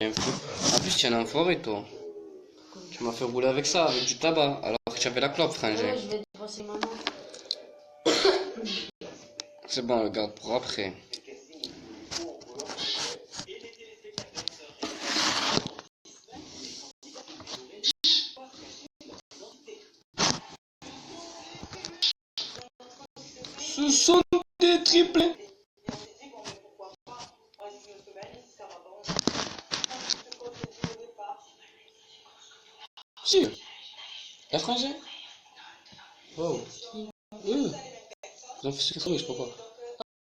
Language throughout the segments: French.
Rien fou. En plus, tu es un enfoiré, toi. Tu m'as fait rouler avec ça, avec du tabac, alors que tu avais la clope, frangin. Ouais, je vais dépenser maman. C'est bon, regarde pour après. Ce sont des triplés. Si. La frangin. Wow. Ils ont fait ce qu'ils je sais pas quoi.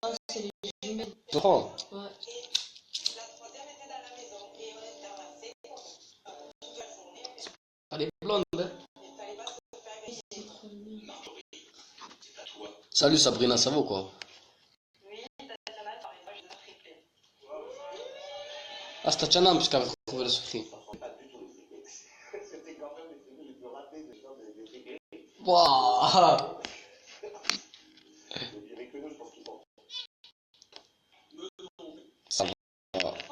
Ah, c'est les jumelles. Trois. Ouais. Elle est blonde, hein. Salut Sabrina, ça va ou quoi? Ah, c'est Tatiana, puisqu'elle avait retrouvé le souffri. Waouh. Ça va.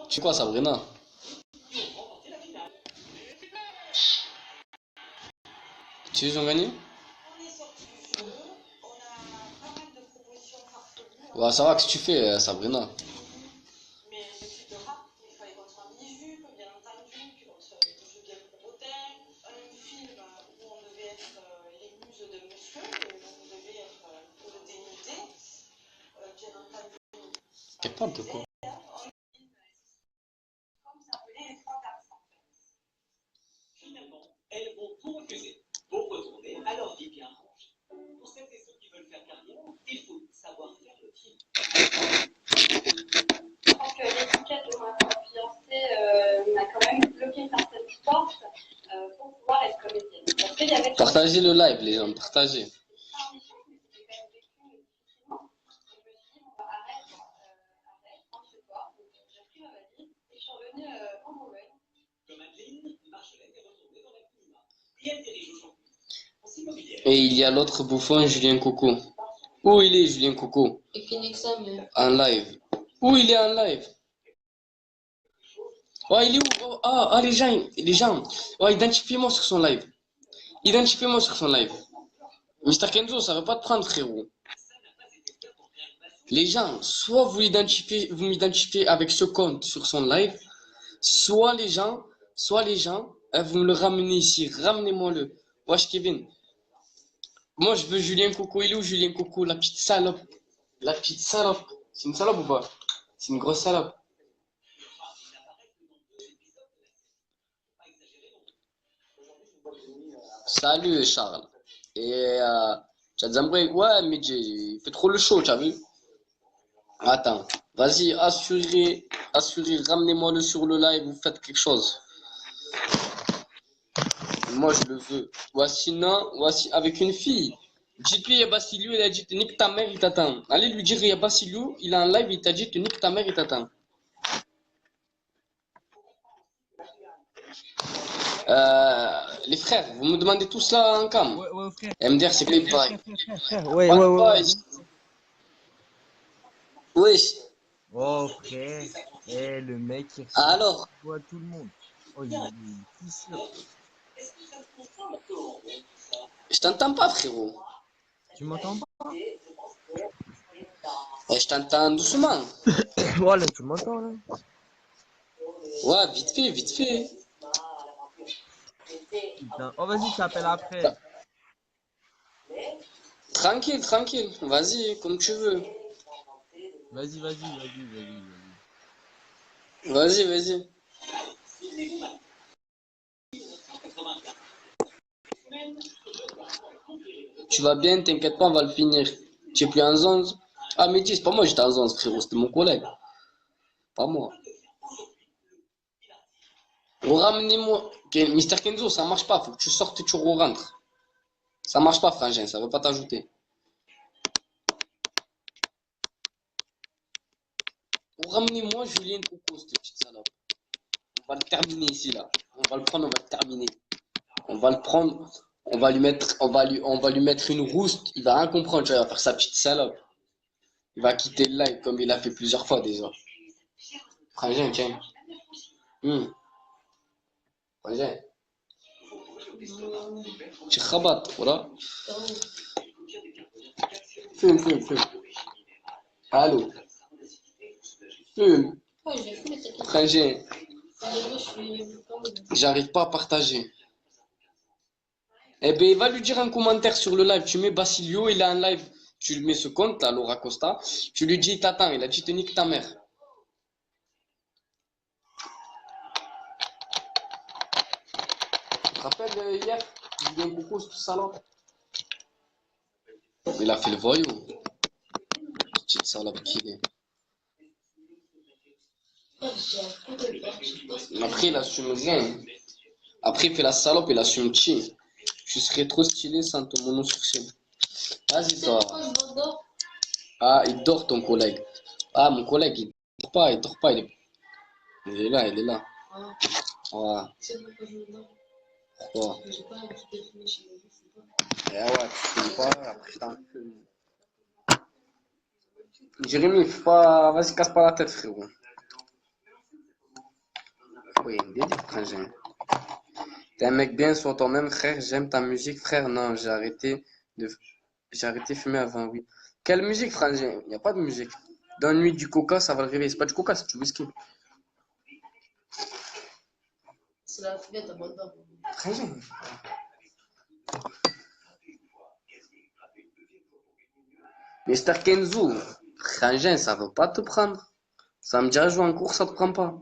Tu sais quoi, Sabrina? Tu veux qu'ils ont gagné? Ouais, ça va, qu'est-ce que tu fais, Sabrina? Qu'elle parle de quoi? Que l'étiquette de ma fiancée m'a quand même bloqué certaines portes pour pouvoir être comédienne. Parce qu'il y avait Partagez le live, les gens, partagez. Et il y a l'autre bouffon, Julien Coco. Où il est, Julien Coco? Et Phoenix mais... En live. Où il est en live? Ouais, il est où? Oh, les gens. Ouais, identifiez-moi sur son live. Identifiez-moi sur son live. Mister Kenzo, ça va pas te prendre, frérot. Les gens, soit vous m'identifiez avec ce compte sur son live, soit les gens, vous me le ramenez ici. Ramenez-moi-le. Wesh, Kevin. Moi, je veux Julien Coco. Il est où, Julien Coco? La petite salope. La petite salope. C'est une salope ou pas? C'est une grosse salope. Salut, Charles. Et Tchadzamboué, ouais, mais il fait trop le show, tu as vu? Attends, vas-y, assurez, ramenez-moi-le sur le live, vous faites quelque chose. Moi, je le veux. Voici avec une fille. Dites-lui, Yabasilou, il a dit, nique ta mère, il t'attend. Allez lui dire, Yabasilou, il a un live, il t'a dit, nique ta mère, il t'attend. Les frères, vous me demandez tout cela en cam. Ouais, frère. MDR, c'est Play Boy. Frère. Ouais. Oui. Oh, frère. Eh, le mec, il Alors, ressemble à tout le monde. Oh, il est tout sûr. je t'entends pas, frérot. Tu m'entends pas? Je t'entends doucement. Voilà, tu m'entends, là? Ouais, vite fait. Putain. Oh, vas-y, je t'appelle après. Tranquille. Vas-y, comme tu veux. Vas-y. Vas-y. Tu vas bien, t'inquiète pas, on va le finir. Tu es plus en 11. Ah, mais dis, c'est pas moi, j'étais en 11, frérot, c'était mon collègue. Pas moi. Ramenez-moi. Mister Kenzo, ça marche pas, faut que tu sortes et tu rentres. Ça marche pas, frangin, ça veut pas t'ajouter. Ramenez-moi Julien Coco, cette petite salope. On va le terminer ici, là. On va le prendre, on va le terminer. On va le prendre, on va lui mettre une rouste. Il va rien comprendre, tu vois, il va faire sa petite salope. Il va quitter le live comme il a fait plusieurs fois déjà. Frangin, tiens. فرنجان شي خبط ولا فيلم الو فيلم Ouais, je l'ai fait, mais t'inquiète. فرنجان Moi, je suis comme j'arrive pas à partager. Eh ben, va lui dire un commentaire sur le live. Tu mets Basilio, il a un live. Tu lui mets ce compte, là, Laura Costa. Tu lui dis, il t'attend. Il a dit, te nique ta mère. Tu te rappelles hier, Julien Coucou, ce salope. Il a fait le voyou. Petite salope qu'il est. Après, il assume rien. Après, il fait la salope, il assume chi. Je serais trop stylé sans ton mono sourcil. Vas-y, toi. Ah, il dort ton collègue. Ah, mon collègue, il dort pas, il dort pas. Il est là, il est là. Ouais. Pourquoi? Eh ouais, tu filmes pas, après je t'en fume. Jérémy, faut pas... Vas-y, casse pas la tête, frérot. Oui, il est frangin. T'es un mec bien, sois toi-même, frère. J'aime ta musique, frère. Non, j'ai arrêté de fumer avant, oui. Quelle musique, frangin? Y a pas de musique. Donne-lui du coca, ça va le réveiller. C'est pas du coca, c'est du whisky. C'est la fillette à bonne dame. Frangin. Mister Kenzo, frangin, ça veut pas te prendre. Samedi à jouer en cours, ça te prend pas.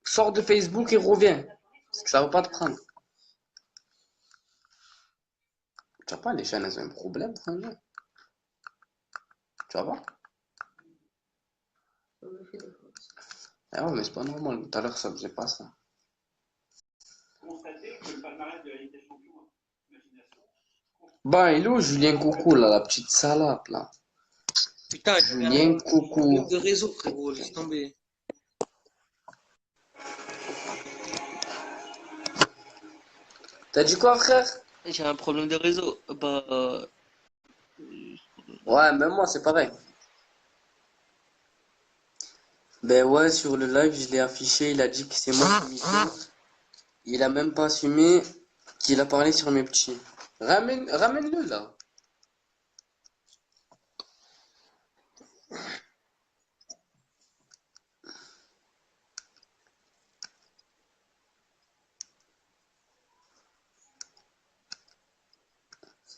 Sors de Facebook et reviens. Parce que ça va pas te prendre. Tu vois pas, les chaînes, elles ont un problème, frangin. Tu vois pas? Ah ouais, mais c'est pas normal. Tout à l'heure, ça faisait pas ça. Bah, il est où Julien Coucou, là, la petite salope, là? Putain, Julien Coucou. de réseau, frérot, laisse tomber. T'as dit quoi, frère? J'ai un problème de réseau. Bah, Ouais, même moi, c'est pareil. Ben ouais, sur le live, je l'ai affiché, il a dit que c'est moi qui m'y fais. Il a même pas assumé qu'il a parlé sur mes petits. Ramène-le, là.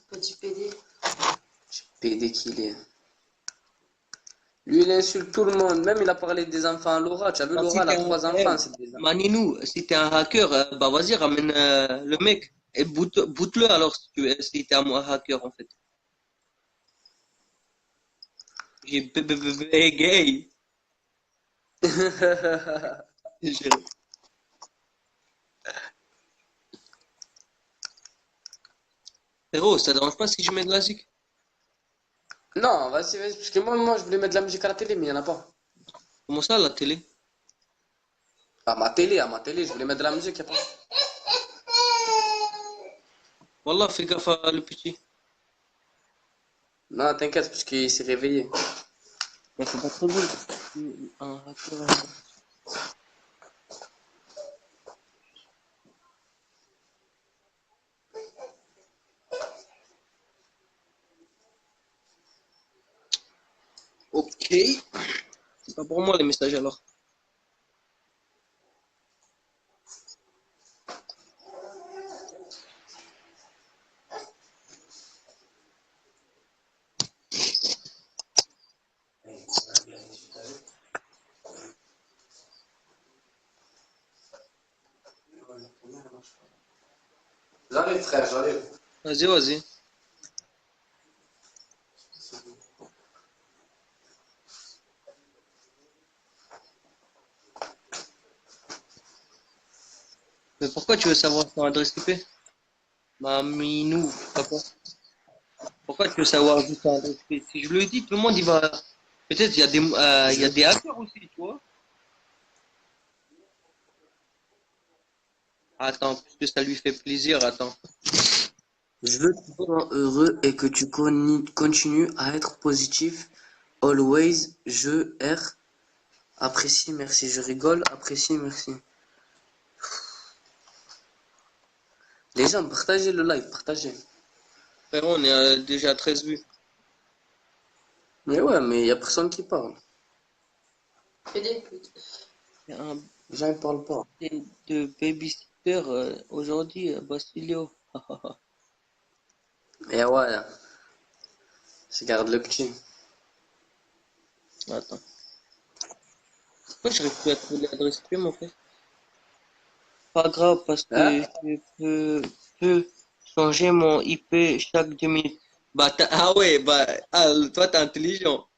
Petit PD. PD qu'il est. Lui, il insulte tout le monde. Même, il a parlé des enfants à Laura. Tu as vu, bah, Laura, si elle a t'es un, 3 enfants. C'est des... Maninou, si t'es un hacker, bah vas-y, ramène le mec et boot-le alors si t'es un hacker en fait. J'ai gay. Frérot, ça dérange pas si je mets de la zik? Non, vas-y, parce que moi, je voulais mettre de la musique à la télé, mais il n'y en a pas. Comment ça, la télé? À ma télé, je voulais mettre de la musique, il n'y a pas. Wallah, fais gaffe à le petit. Non, t'inquiète, parce qu'il s'est réveillé. Mais faut pas trop vite. Un hacker. Ok. C'est pas pour moi les messages alors. J'arrive, frère, j'arrive. Vas-y, vas-y. Mais pourquoi tu veux savoir ton adresse IP? Maminou, papa. Pourquoi tu veux savoir juste ton adresse IP? Si je le dis, tout le monde il va. Peut-être il y a des hackers aussi, tu vois. Attends, puisque ça lui fait plaisir, attends. Je veux que tu sois heureux et que tu continues à être positif. Always, je R. Apprécie, merci. Je rigole. Apprécie, merci. Les gens, partagez le live, partagez. Frérot, on est déjà à 13 vues. Mais ouais, mais il y a personne qui parle. PD. Il y a un Les gens, ils parlent pas. de babysitter aujourd'hui, Basilio. Et ouais, je garde le petit. Attends. Pourquoi j'arrive plus à trouver l'adresse IP, mon frère? Pas grave, parce que Hein? je peux changer mon IP chaque 2 minutes. Bah, ah ouais, bah, toi, t'es intelligent.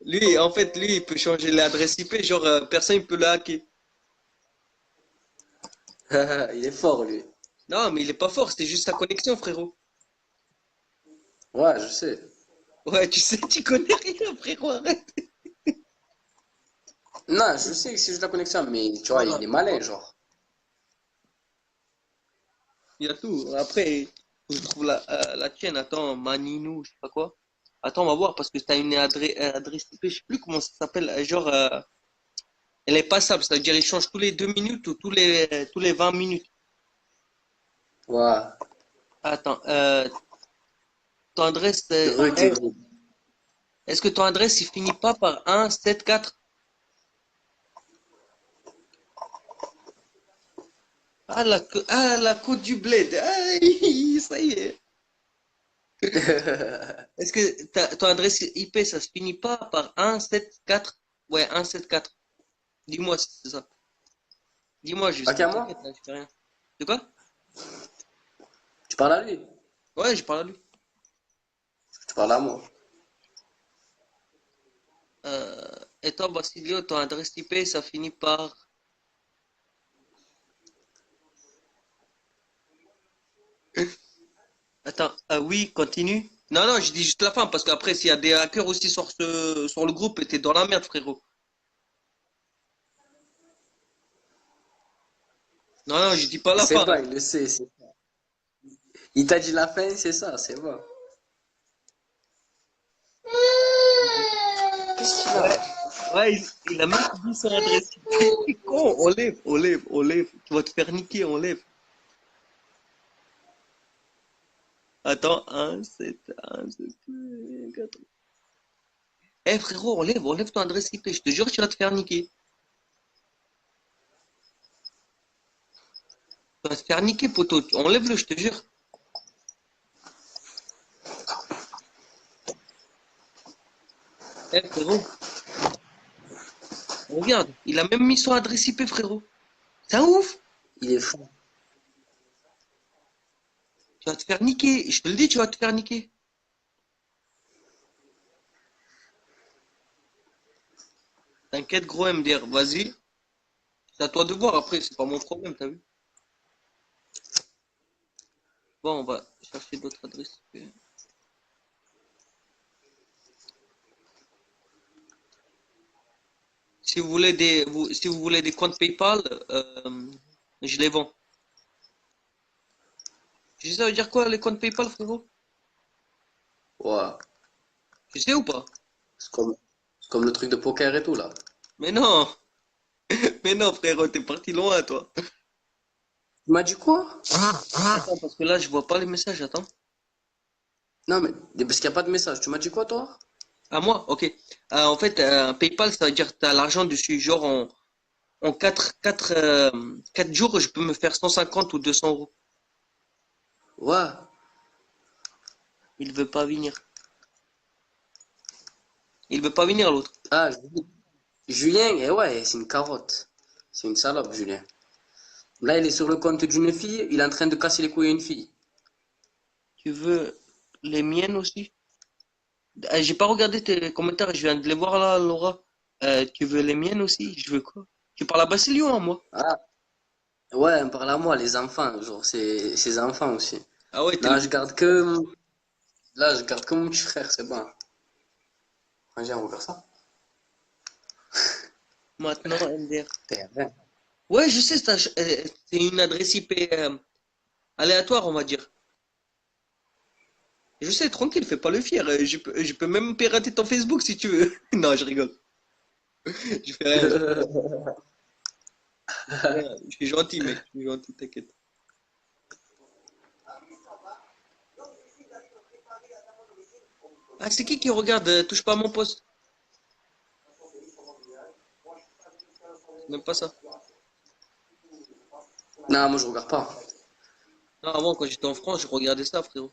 Lui, en fait, lui, il peut changer l'adresse IP, genre, personne ne peut le hacker. Il est fort, lui. Non, mais il est pas fort, c'était juste sa connexion, frérot. Ouais, je sais. Ouais, tu sais, tu connais rien, frérot, arrête. Non, je sais que c'est juste la connexion, mais tu vois, Voilà. il est malin, genre. Il y a tout. Après, je trouve la tienne. Attends, Maninou, je sais pas quoi. Attends, on va voir parce que tu as une adresse IP, je sais plus comment ça s'appelle. Genre, elle est passable, c'est-à-dire il change tous les 2 minutes ou tous les 20 minutes. Ouais. Attends, ton adresse, Heureux que est-ce que ton adresse il finit pas par 174? La côte du bled. Ah, ça y est. Est-ce que ton adresse IP, ça se finit pas par 174? Ouais, 174. Dis-moi si c'est ça. Dis-moi Ok, juste, à moi? t'inquiète, là, je fais rien. De quoi? Tu parles à lui? Ouais, je parle à lui. Tu parles à moi? Et toi, Basilio, ton adresse IP, ça finit par... Attends, oui, continue. Non, non, je dis juste la fin, parce qu'après, s'il y a des hackers aussi sur le groupe, t'es dans la merde, frérot. Non, non, je dis pas la C'est fin. bon, il le sait. Il t'a dit la fin, c'est ça, c'est bon. Qu'est-ce qu'il a? Ouais, ouais, il a même dit son adresse IP. T'es con, on lève. Tu vas te faire niquer, on lève. Attends, 1, 7, 1, 7, 4. Eh frérot, on lève ton adresse IP. Je te jure, tu vas te faire niquer. Tu vas te faire niquer, poteau. Enlève-le, je te jure. Eh frérot, regarde, il a même mis son adresse IP, frérot. C'est un ouf. Il est fou. Tu vas te faire niquer. Je te le dis, tu vas te faire niquer. T'inquiète, gros MDR, vas-y. C'est à toi de voir après, c'est pas mon problème, t'as vu? Bon, on va chercher d'autres adresses IP. Si vous voulez des comptes PayPal, je les vends. Tu sais ça veut dire quoi les comptes PayPal, frérot? Ouais. Tu sais ou pas? C'est comme le truc de poker et tout, là. Mais non, mais non, frérot, t'es parti loin, toi. Tu m'as dit quoi? Attends, parce que là, je vois pas les messages, attends. Non, mais parce qu'il n'y a pas de message. Tu m'as dit quoi, toi? À moi, ok. En fait, PayPal, ça veut dire que tu as l'argent dessus. Genre, en 4 jours, je peux me faire 150 ou 200 euros. Ouais. Il veut pas venir. Il veut pas venir, l'autre. Ah, Julien, eh ouais, c'est une carotte. C'est une salope, Julien. Là, il est sur le compte d'une fille, il est en train de casser les couilles à une fille. Tu veux les miennes aussi? J'ai pas regardé tes commentaires, je viens de les voir là, Laura. Tu veux les miennes aussi? Je veux quoi? Tu parles à Basilio, hein, moi? Ah, ouais, on parle à moi, les enfants, genre, c'est ses enfants aussi. Ah ouais, t'es le... Là, je garde que, là, je garde que mon petit frère, c'est bon. Vas-y, on va faire ça. Maintenant, MDR. T'es rien. Ouais, je sais, c'est une adresse IP aléatoire, on va dire. Je sais, tranquille, fais pas le fier. Je peux même pirater ton Facebook si tu veux. Non, je rigole. Je fais rien. Je suis gentil, mec. Je suis gentil, t'inquiète. Ah, c'est qui regarde touche pas à mon poste? C'est même pas ça. Non, moi je regarde pas. Non, avant, quand j'étais en France, je regardais ça, frérot.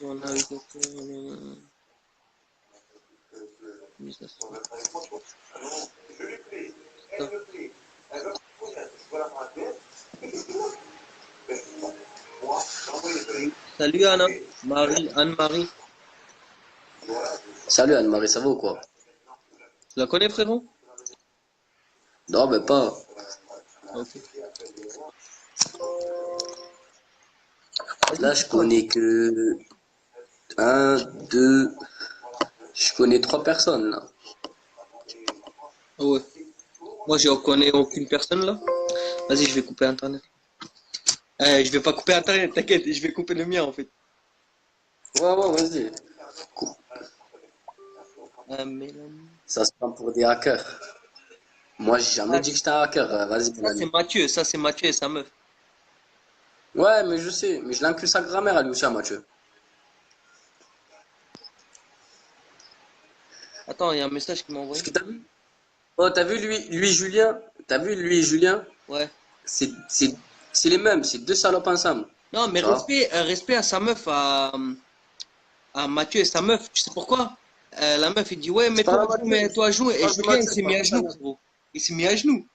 On a eu Salut Anna, Marie, Anne-Marie. Salut Anne-Marie, ça va ou quoi? Tu la connais, frérot? Non, mais pas. Ok. Là, je connais que un, deux. Je connais 3 personnes là. Ah ouais. Moi, je connais aucune personne là. Vas-y, je vais couper Internet. Je vais pas couper Internet, t'inquiète, je vais couper le mien en fait. Ouais, vas-y. Mélanie. Ça se prend pour des hackers. Moi, j'ai jamais Ah, dit que j'étais un hacker. Vas-y, ça c'est Mathieu, ça c'est Mathieu et sa meuf. Ouais, mais je sais. Mais je l'inclus sa grammaire à lui aussi, à Mathieu. Attends, il y a un message qui m'a Parce envoyé. que t'as vu? Oh, t'as vu lui, Julien? T'as vu lui et Julien? Ouais. C'est, c'est, c'est les mêmes. C'est 2 salopes ensemble. Non, mais Tu vois? respect à sa meuf, à Mathieu et sa meuf. Tu sais pourquoi? La meuf, il dit, ouais, Je mets-toi parle à à genoux, Mathieu. mets-toi à genoux. Je Et parle de Julien, il Mathieu, s'est je mis parle à pas de ta genoux, meuf. frérot. Il s'est mis à genoux.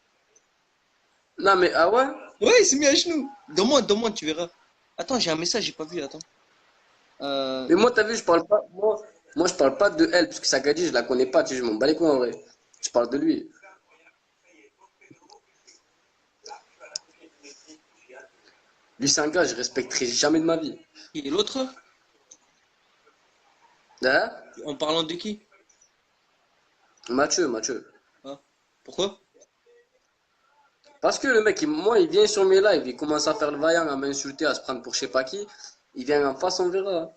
Non, mais ah ouais? Ouais, il s'est mis à genoux. Demande, tu verras. Attends, j'ai un message, j'ai pas vu, attends. Mais moi, t'as vu, je parle pas. Moi, je parle pas de elle, parce que Sagadi, je la connais pas. Tu sais, je m'en bats les couilles en vrai. Je parle de lui. Lui, c'est un gars, je respecterai jamais de ma vie. Qui est l'autre? Hein? En parlant de qui? Mathieu. Ah. Pourquoi? Parce que le mec, moi, il vient sur mes lives, il commence à faire le vaillant, à m'insulter, à se prendre pour je sais pas qui. Il vient en face, on verra.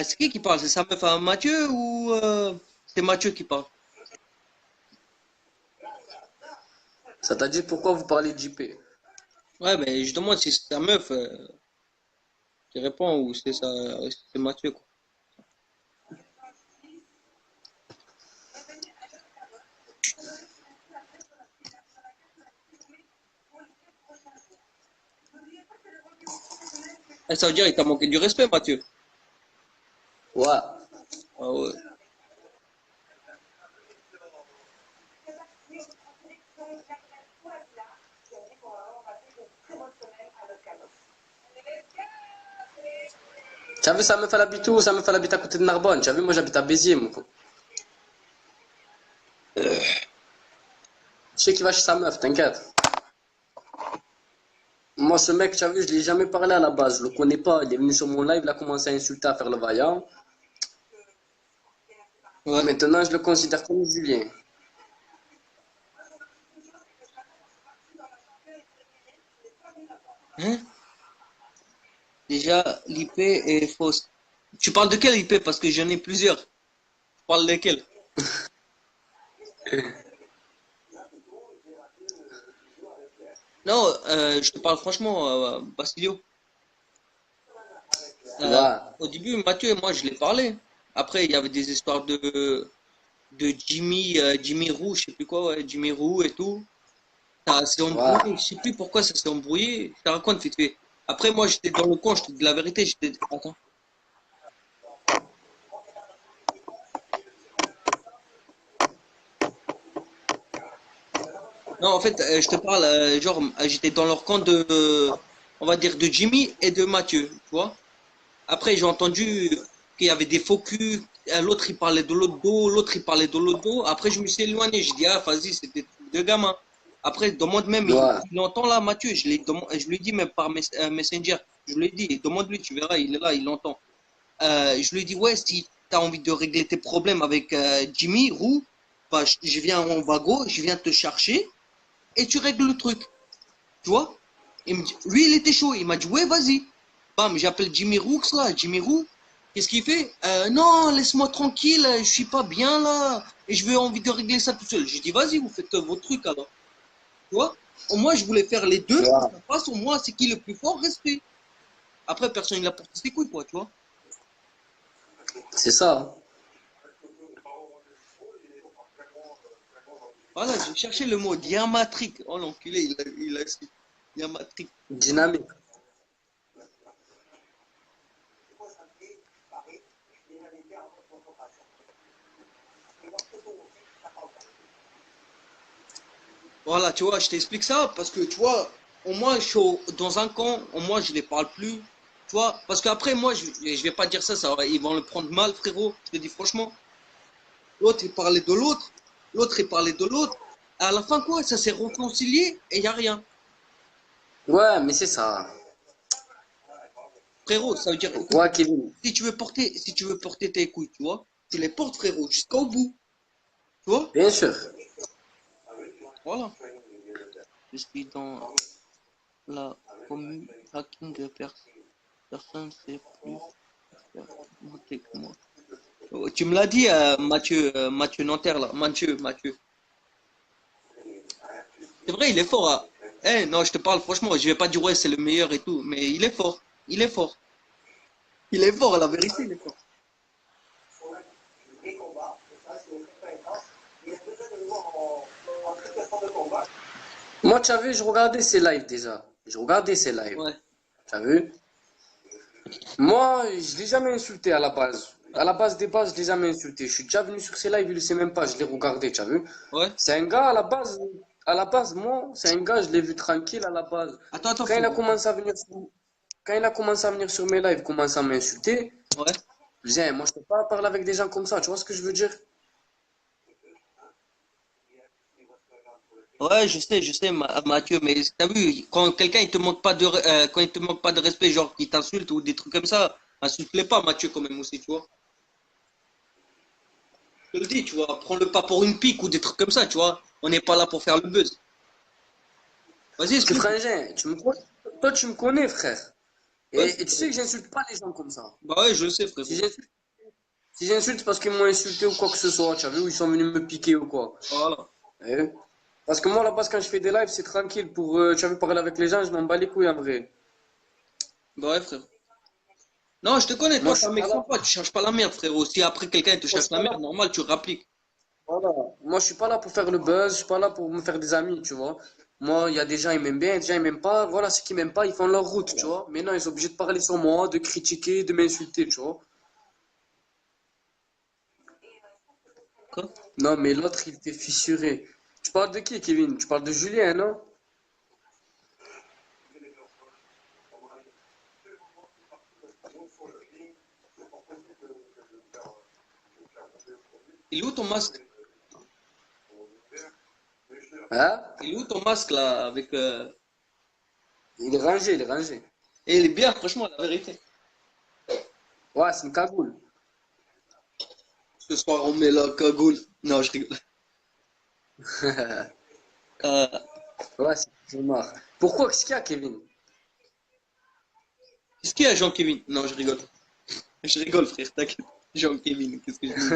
C'est qui parle? C'est sa meuf à Mathieu ou c'est Mathieu qui parle? Ça t'a dit pourquoi vous parlez de JP? Ouais, mais je demande si c'est sa meuf qui répond ou c'est Mathieu, quoi. Ça veut dire qu'il t'a manqué du respect, Mathieu. Ouais. Ah ouais. Tu as vu, sa meuf, elle habite où? Sa meuf, elle habite à côté de Narbonne. Tu as vu, moi, j'habite à Béziers, mon coup. Je sais qu'il va chez sa meuf, t'inquiète. Moi, ce mec, tu as vu, je l'ai jamais parlé à la base. Je le connais pas. Il est venu sur mon live, il a commencé à insulter, à faire le vaillant. Ouais. Maintenant, je le considère comme Julien. Hein? Déjà, l'IP est fausse. Tu parles de quelle IP? Parce que j'en ai plusieurs. Tu parles de quelle? Non, je te parle franchement, Basilio. Ouais. Au début, Mathieu et moi, je l'ai parlé. Après, il y avait des histoires de Jimmy Roux, je sais plus quoi, ouais, Jimmy Roux et tout. Ça s'est Ouais. embrouillé, je sais plus pourquoi ça s'est embrouillé. Je te raconte vite fait. Après, moi, j'étais dans le coin, je te dis la vérité, j'étais. Attends. Non, en fait, je te parle, genre, j'étais dans leur camp on va dire, de Jimmy et de Mathieu, tu vois. Après, j'ai entendu qu'il y avait des faux culs, l'autre il parlait de l'autre dos, l'autre il parlait de l'autre dos. Après, je me suis éloigné, je dis, ah, vas-y, c'est des trucs de gamin. Après, demande même, Ouais. il entend là, Mathieu, je lui ai dit même par Messenger, je lui ai dit, demande-lui, tu verras, il est là, il entend. Je lui ai dit, ouais, si tu as envie de régler tes problèmes avec Jimmy, Roux, bah, je viens en Vago, je viens te chercher et tu règles le truc. Tu vois? Lui, il était chaud. Il m'a dit, ouais, vas-y. Bam, j'appelle Jimmy Rooks là, Jimmy Roux. Qu'est-ce qu'il fait? Non, laisse-moi tranquille, je suis pas bien là. Et je veux envie de régler ça tout seul. Je dis, vas-y, vous faites vos trucs alors. Tu vois? Au moins, je voulais faire les deux. Ouais. Ça passe, au moins, c'est qui le plus fort, respect. Après, personne ne porté ses couilles, quoi, tu vois. C'est ça. Voilà, j'ai cherché le mot diamatrique. Oh, l'enculé, il a su. Diamatrique. Dynamique. Voilà, tu vois, je t'explique ça parce que, tu vois, au moins, je suis dans un camp, au moins, je ne les parle plus. Tu vois, parce qu'après, moi, je ne vais pas dire ça, ils vont le prendre mal, frérot. Je te dis franchement. L'autre, il parlait de l'autre. L'autre, il parlait de l'autre. À la fin, quoi, ça s'est réconcilié et il n'y a rien. Ouais, mais c'est ça. Frérot, ça veut dire, écoute, Ouais, Kevin. si tu veux porter tes couilles, tu vois, tu les portes, frérot, jusqu'au bout. Tu vois? Bien sûr. Voilà. Je suis dans la commune hacking de personne ne sait plus faire monter que moi. Oh, tu me l'as dit, Mathieu Nanterre, là. Mathieu. C'est vrai, il est fort. Hein. Eh, non, je te parle, franchement, je vais pas dire ouais, c'est le meilleur et tout, mais il est fort. Il est fort. Il est fort, la vérité, il est fort. Moi, tu as vu, je regardais ses lives déjà. Je regardais ses lives. Ouais. Tu as vu? Moi, je l'ai jamais insulté à la base. À la base des bases, je l'ai jamais insulté. Je suis déjà venu sur ses lives, il le sait même pas, je l'ai regardé, tu as vu? Ouais. C'est un gars à la base, moi, c'est un gars, je l'ai vu tranquille à la base. Attends, Quand il a frérot. commencé à venir quand il a commencé à venir sur mes lives, commencé à m'insulter, Ouais. je disais, moi, je peux pas parler avec des gens comme ça, tu vois ce que je veux dire? Ouais, je sais, Mathieu, mais t'as vu, quand quelqu'un il te manque pas quand il te manque pas de respect, genre qu'il t'insulte ou des trucs comme ça, insulte-les pas, Mathieu, quand même aussi, tu vois. Je te le dis, tu vois, prends-le pas pour une pique ou des trucs comme ça, tu vois. On n'est pas là pour faire le buzz. Vas-y, Parce que explique. frangin, toi, tu me connais, frère. Ouais, Et tu sais que j'insulte pas les gens comme ça. bah ouais, je le sais, Si frérot. j'insulte, si j'insulte, c'est parce qu'ils m'ont insulté ou quoi que ce soit, tu as vu, ou ils sont venus me piquer ou quoi. Voilà. Eh. Parce que moi, à la base, quand je fais des lives, c'est tranquille pour, tu as vu, parler avec les gens, je m'en bats les couilles en vrai. Bah ouais, frérot. Non, je te connais, Moi, toi, je t'es un suis mec pas là. sympa, tu cherches pas la merde, frérot. Si après quelqu'un te Moi, je cherche suis la pas là. merde, normal, tu rappliques. Voilà. Moi, je suis pas là pour faire le buzz, je suis pas là pour me faire des amis, tu vois. Moi, il y a des gens, ils m'aiment bien, des gens, ils m'aiment pas. Voilà, ceux qui m'aiment pas, ils font leur route, tu vois. Mais non, ils sont obligés de parler sur moi, de critiquer, de m'insulter, tu vois. Quoi? Non, mais l'autre, il était fissuré. Tu parles de qui, Kevin? Tu parles de Julien, non? Il est où ton masque? Hein? Il est où ton masque, là, avec... Il est rangé, il est rangé. Et il est bien, franchement, la vérité. Ouais, c'est une cagoule. Ce soir, on met la cagoule. Non, je rigole. Euh, Ouais, c'est marre. Pourquoi? Qu'est-ce qu'il y a, Kevin? Qu'est-ce qu'il y a, Jean-Kevin? Non, je rigole. Je rigole, frère, t'inquiète. Jean-Kevin, qu'est-ce que je dis?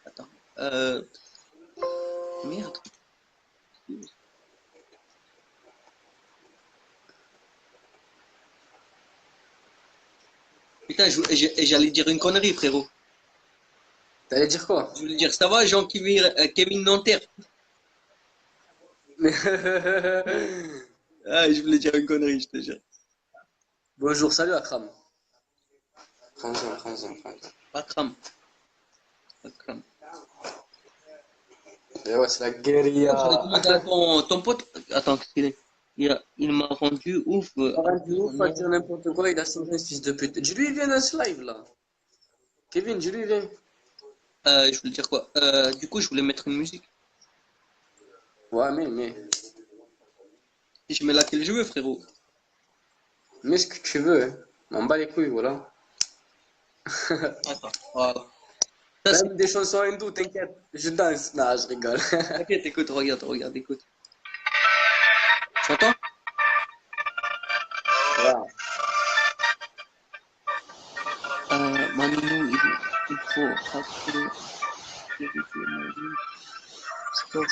Attends. Merde. Putain, j'allais dire une connerie, frérot. T'allais dire quoi? Je voulais dire, ça va, Jean-Kevin Kevin Nanterre? Ah, je voulais dire une connerie, je te jure. Bonjour, salut Akram. Franzin, Franzin, Franzin. Akram. Akram. Et ouais, c'est la Oh, j'allais guérilla. demander à ton pote. Attends, qu'est-ce qu'il est? Il m'a rendu ouf. Arrête de ouf à dire n'importe quoi, il a changé ce fils de pute. Dis-lui, il vient dans ce live là. Kevin, dis-lui, il vient. Je voulais dire quoi? Du coup, je voulais mettre une musique. Ouais, Et je mets laquelle je veux, frérot. mais ce que tu veux, hein. M'en bats les couilles, voilà. Attends, voilà. Ça, c'est... Même des chansons hindoues, t'inquiète. Je danse. Non, je rigole. T'inquiète, écoute, regarde, écoute. Tu entends? Maninou, il faut rappeler. Stop.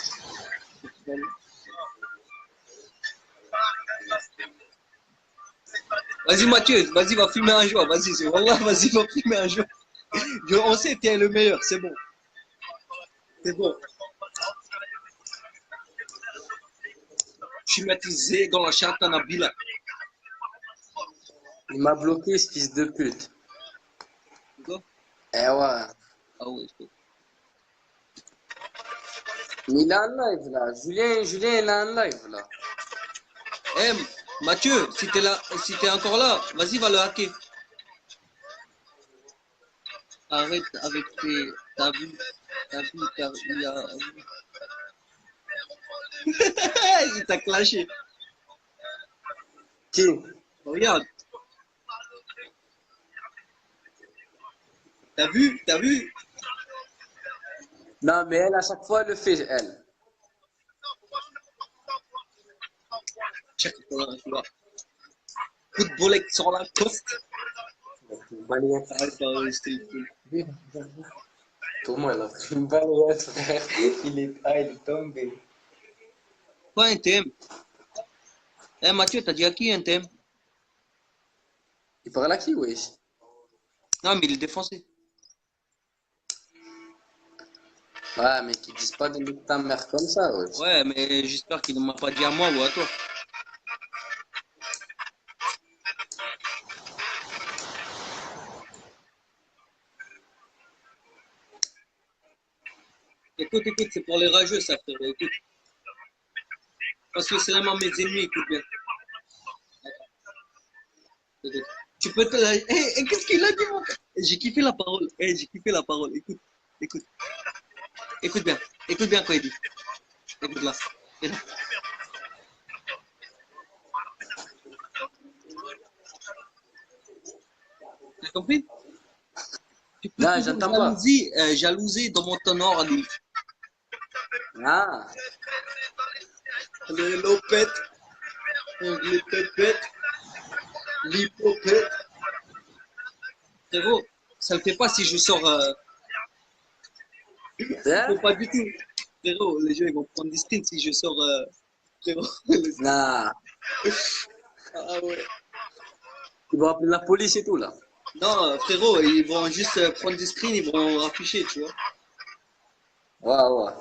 Vas-y Mathieu, vas-y va filmer un jour, vas-y, Wallah, vas-y va filmer un jour. On sait que t'es le meilleur, c'est bon. C'est bon. Je suis maîtrisé dans la charte à Nabila. Il m'a bloqué, ce fils de pute. D'accord. Eh ouais. Ah ouais, c'est bon. Mais il a un live là. Julien, il a un live là. Eh, Mathieu, si t'es là, si t'es encore là, vas-y, va le hacker. Arrête avec tes. T'as vu, car il a. Il t'a clashé. Qui? Regarde. T'as vu. Non, mais elle, à chaque fois, elle le fait, elle. Check, tu vois. Football sur la coste. Arrête d'enregistrer le film. Thomas, il a pris une balayette, frère. Il est tombé. Quoi un thème? Eh Mathieu, t'as dit à qui un thème? Il parle à qui, wesh? Non, mais il est défoncé. Ouais, mais qu'ils disent pas de mettre ta mère comme ça, wesh. Ouais, mais j'espère qu'il ne m'a pas dit à moi ou à toi. Écoute, c'est pour les rageux, ça, frère. Écoute. Parce que c'est vraiment mes ennemis, écoute bien. Tu peux te. Qu'est-ce qu'il a dit, moi? J'ai kiffé la parole. J'ai kiffé la parole. Écoute, écoute. Écoute bien. Écoute bien quoi il dit. Écoute là. Et là. T'as compris? Tu peux Non, toujours j'entends pas. jalouser dans mon tenor, lui. Ah, Les lopettes, les pépettes, l'hypopète. Frérot, ça le fait pas si je sors. hein? Faut pas du tout. Frérot, les gens ils vont prendre des screens si je sors. Frérot. Nah. Ah ouais. Ils vont appeler la police et tout, là. Non, frérot, ils vont juste prendre des screens, ils vont afficher, tu vois. Ouais, ouais.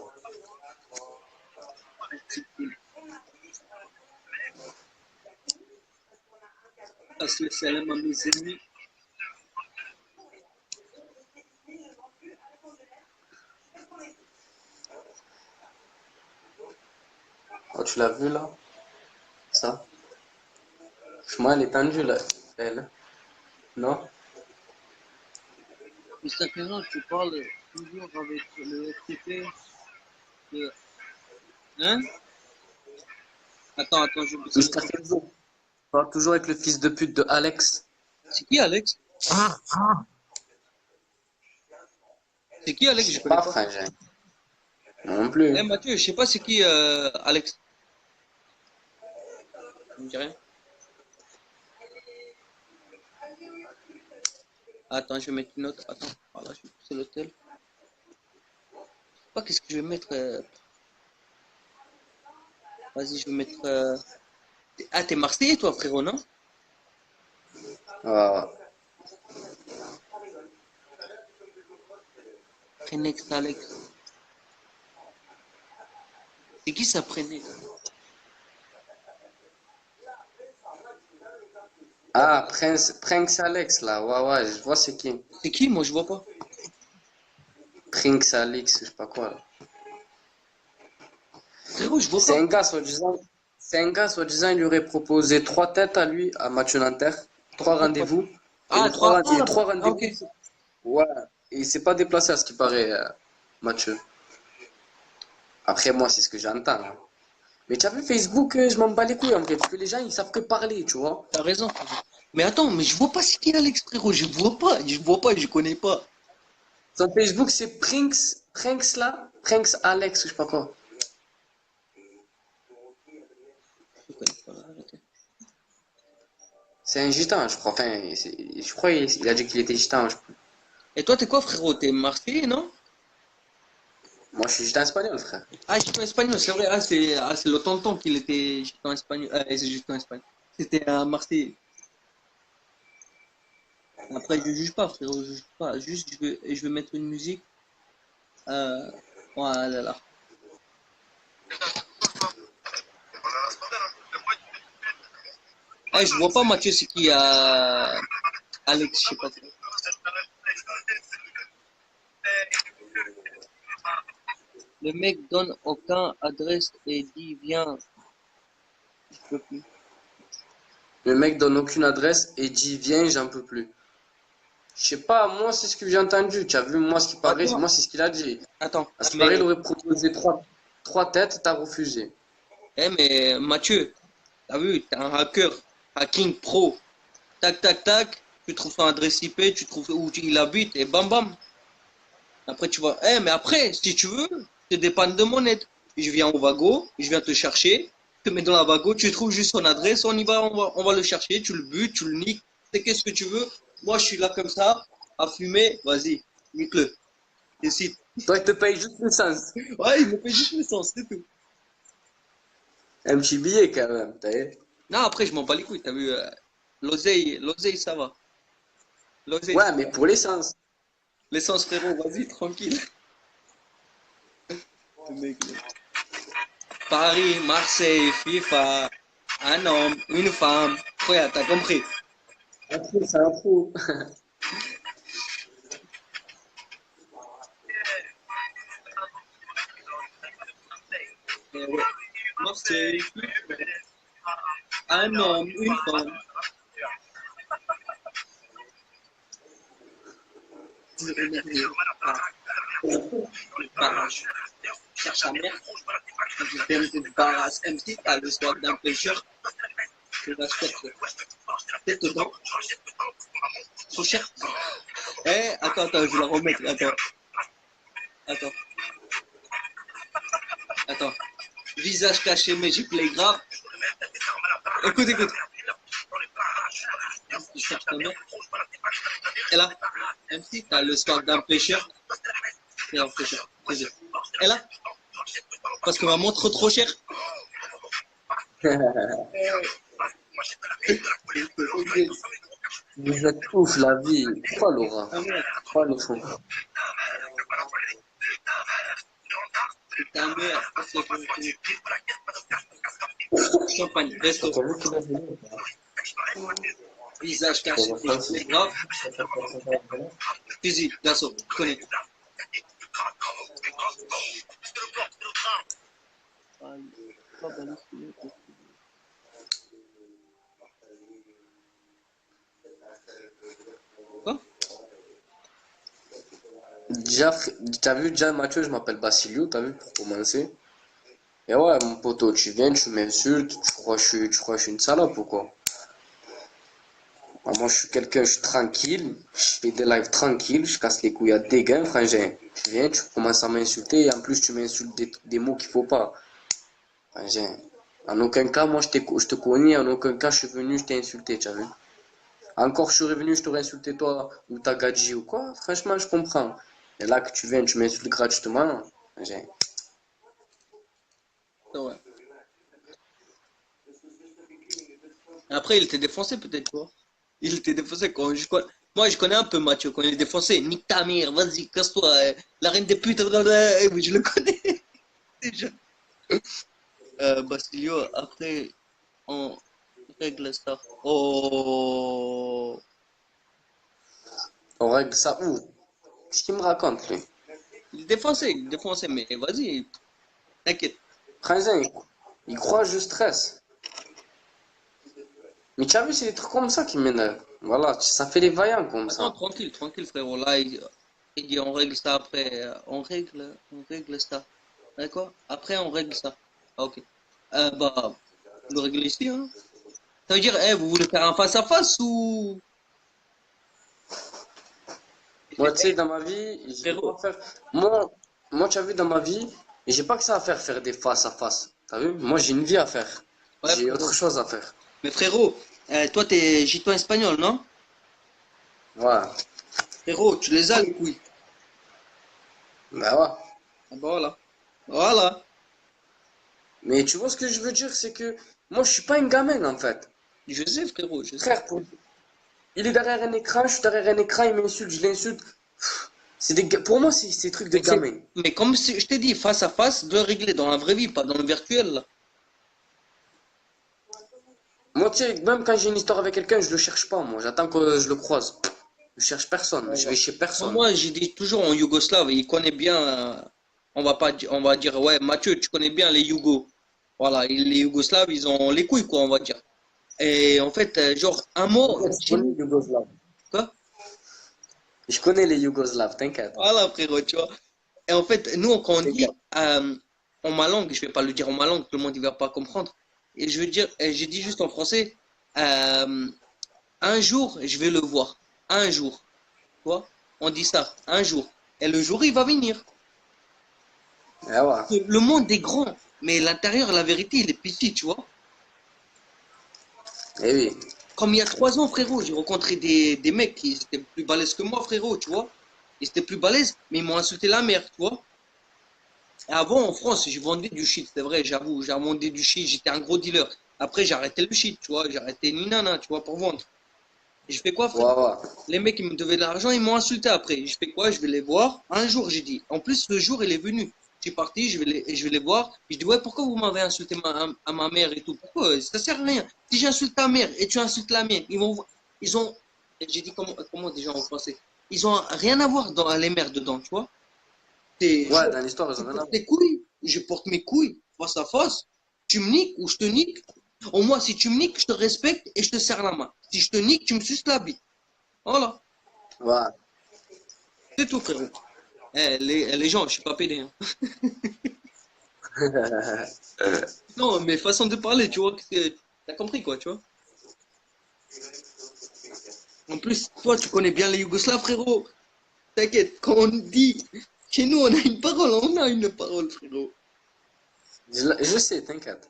Parce que salam à mes ennemis. Oh, tu l'as vu, là? Ça? Franchement, elle est tendue, là. Elle. Non? Mr. Ferrand, tu parles toujours avec le FTP. de- Hein? Attends, je vous Mister Kenzo. Je parle toujours avec le fils de pute de Alex. C'est qui Alex? C'est qui Alex? Je connais Pas pas. frangin. Non plus. Eh Mathieu, je sais pas c'est qui Alex. Ça me dit rien. Attends, je vais mettre une note. Attends, voilà, je vais pousser l'hôtel. Je sais pas qu'est-ce que je vais mettre. Vas-y, je vais mettre. Ah, t'es Marseillais toi, frérot, non? Ouais, ouais. Prenex Alex. C'est qui ça, Prenex? Ah, Prince Alex, là. Ouais, ouais, je vois c'est qui. C'est qui? Moi, je vois pas. Prince Alex, je sais pas quoi, là. Frérot, je vois C'est pas. un gars, soi-disant. C'est un gars, soi-disant, il lui aurait proposé 3 têtes à lui, à Mathieu Nanterre. 3 rendez-vous. Et Ah, trois. les Ah, trois ah, rendez-vous. ok. Ouais. Et il s'est pas déplacé à ce qui paraît, Mathieu. Après, moi, c'est ce que j'entends, hein. Mais tu as vu Facebook, je m'en bats les couilles en vrai, parce que les gens ils savent que parler, tu vois. T'as raison. Mais attends, mais je vois pas c'est qui Alex, frérot. Je connais pas. Son Facebook c'est Prinks là, Prinks Alex, je sais pas quoi. Je connais pas, arrêtez. C'est un gitan, je crois. Enfin, je crois il a dit qu'il était gitan. Et toi, t'es quoi, frérot? T'es marseillais, non? Moi, je suis juste un espagnol, frère. Ah, gitan espagnol, c'est vrai. C'est le tonton qu'il était gitan espagnol. C'est gitan espagnol. C'était un Marseillais. Après, je juge pas, frérot, je juge pas. Juste, je vais mettre une musique. Euh, voilà, là. Je vois pas Mathieu, c'est qui Alex, je sais pas. Le mec donne aucun adresse et dit viens. Je peux plus. Le mec donne aucune adresse et dit viens, j'en peux plus. Je sais pas, moi c'est ce que j'ai entendu. Tu as vu, moi ce qui paraît, Attends. moi c'est ce qu'il a dit. Attends. À ce qui Mais, paraît, il aurait proposé trois têtes, t'as refusé. mais Mathieu, t'as vu, t'es un hacker, hacking pro. Tac, tac, tac. Tu trouves son adresse IP, tu trouves où il habite et bam bam. Après tu vas. Mais après, si tu veux, je te dépanne de mon aide. Je viens au Vago, je viens te chercher, je te mets dans la Vago, tu trouves juste son adresse, on va le chercher, tu le butes, tu le niques, c'est qu'est-ce que tu veux. Moi je suis là comme ça, à fumer, vas-y, nique-le. Décide. Toi, il te paye juste l'essence. Ouais, il me fait juste l'essence, c'est tout. Un petit billet quand même, t'as vu. Non, après je m'en bats les couilles, t'as vu. L'oseille, ça va. L'oseille, Ouais, ça mais va. pour l'essence. L'essence, frérot, vas-y, tranquille. Le mec, là. Paris, Marseille, FIFA, un homme, une femme. Ouais, t'as compris. Un trou, c'est un trou. Ouais. Marseille, FIFA, un homme, une femme. Barrage. Cherche sa mère. Je vais me barrage MC, t'as le soir d'un pêcheur. Je l'achète. Tête dedans. Trop cher. Attends, je vais la remettre. Attends. Visage caché, mais j'y play grave. Écoute. Je cherche ta mère. Et là, MC, t'as le soir d'un pêcheur. Et un pêcheur. Et là, parce que ma montre trop chère. Vous êtes ouf, la vie. Pourquoi Laura? Pourquoi le fond? Ta mère, champagne, resto, T'as vu qu'il a venu? visage caché, c'est grave, fusil, d'assaut, je connais. Quoi? Déjà, t'as vu, déjà Mathieu, je m'appelle Basilio, t'as vu, pour commencer. Et ouais, mon poteau, tu viens, tu m'insultes, tu crois que je suis une salope ou quoi? Moi, je suis quelqu'un, je suis tranquille, je fais des lives tranquilles, je casse les couilles à des gains, frangin. Tu viens, tu commences à m'insulter et en plus, tu m'insultes des mots qu'il faut pas. Frangin. En aucun cas, moi, je te connais, en aucun cas, je suis venu, je t'ai insulté, tu as vu? Encore, je serais venu, je t'aurais insulté toi, ou ta gadji ou quoi, franchement, je comprends. Et là que tu viens, tu m'insultes gratuitement, frangin. Ouais. Après, il était défoncé peut-être, quoi. Il était défoncé quand moi, je connais un peu Mathieu, quand il est défoncé. Nique ta mère, vas-y, casse-toi. La reine des putes, oui, je le connais. Déjà. Bastilio, après, on règle ça. Oh. On règle ça où? Qu'est-ce qu'il me raconte, lui? Il est défoncé, mais vas-y, t'inquiète. Frangin, il croit que je stresse. Mais tu as vu, c'est des trucs comme ça qui m'énervent. Voilà, ça fait les vaillants comme Attends, ça. tranquille, frérot. Là, il dit on règle ça après. On règle ça. D'accord? Après, on règle ça. Ah, ok. Le régler ici, hein. Ça veut dire, vous voulez faire un face-à-face ou. Moi, tu sais, dans ma vie, j'ai Frérot. pas faire. Moi, tu as vu, dans ma vie, j'ai pas que ça à faire des face à face. T'as vu? Moi, j'ai une vie à faire. Ouais, J'ai frérot. autre chose à faire. Mais frérot, toi, t'es gitan espagnol, non? Voilà. Frérot, tu les as les couilles. Bah ouais. Ah bah voilà. Voilà. Mais tu vois ce que je veux dire, c'est que moi, je suis pas un gamin, en fait. Je sais, frérot, je sais. Frère, il est derrière un écran, je suis derrière un écran, il m'insulte, je l'insulte. Pour moi, c'est des trucs de Mais, gamin. mais comme je t'ai dit, face à face, de régler dans la vraie vie, pas dans le virtuel, là. Moi, tu sais, même quand j'ai une histoire avec quelqu'un, je le cherche pas, moi. J'attends que je le croise. Je cherche personne, je vais chez personne. Moi, j'ai dit toujours en yougoslave, il connaît bien, on va pas, on va dire, ouais, Mathieu, tu connais bien les Yougos. Voilà, les Yougoslaves, ils ont les couilles, quoi, on va dire. Et en fait, genre, un mot, Je connais les Yougoslaves. quoi? Je connais les Yougoslaves, t'inquiète. Voilà, frérot, tu vois. Et en fait, nous, quand on dit T'inquiète. en ma langue, je vais pas le dire en ma langue, tout le monde ne va pas comprendre. Et je veux dire, et j'ai dit juste en français, euh, un jour, je vais le voir. Un jour. Tu vois? On dit ça, un jour. Et le jour, il va venir. Eh ouais. Le monde est grand, mais l'intérieur, la vérité, il est petit, tu vois. Eh oui. Comme il y a 3 ans, frérot, j'ai rencontré des mecs qui étaient plus balèzes que moi, frérot, tu vois. Ils étaient plus balèzes, mais ils m'ont insulté la mère, tu vois. Et avant, en France, j'ai vendu du shit, c'est vrai, j'avoue, j'ai vendu du shit, j'étais un gros dealer. Après, j'ai arrêté le shit, tu vois, j'ai arrêté ni nana, tu vois, pour vendre. Et je fais quoi, frère? Ouais, ouais. Les mecs, ils me devaient de l'argent, ils m'ont insulté après. Je fais quoi? Je vais les voir. Un jour, j'ai dit. En plus, le jour, il est venu. Je suis parti, je vais les voir. Je dis, ouais, pourquoi vous m'avez insulté à ma mère et tout? Pourquoi? Ça sert à rien. Si j'insulte ta mère et tu insultes la mienne, ils ont, j'ai dit comment déjà en français? Ils ont rien à voir dans les mères dedans, tu vois? C'est, Ouais, dans l'histoire, ils tu ont rien à portes voir. tes couilles, je porte mes couilles face à face. Tu me niques ou je te nique. Au moins, si tu me niques, je te respecte et je te serre la main. Si je te nique, tu me suces la bite. Voilà. Ouais. C'est tout, frérot. Les gens, je suis pas pédé. Hein. Non, mais façon de parler, tu vois, t'as compris quoi, tu vois. En plus, toi, tu connais bien les Yougoslaves, frérot. T'inquiète, quand on dit, chez nous, on a une parole, frérot. Je sais, t'inquiète.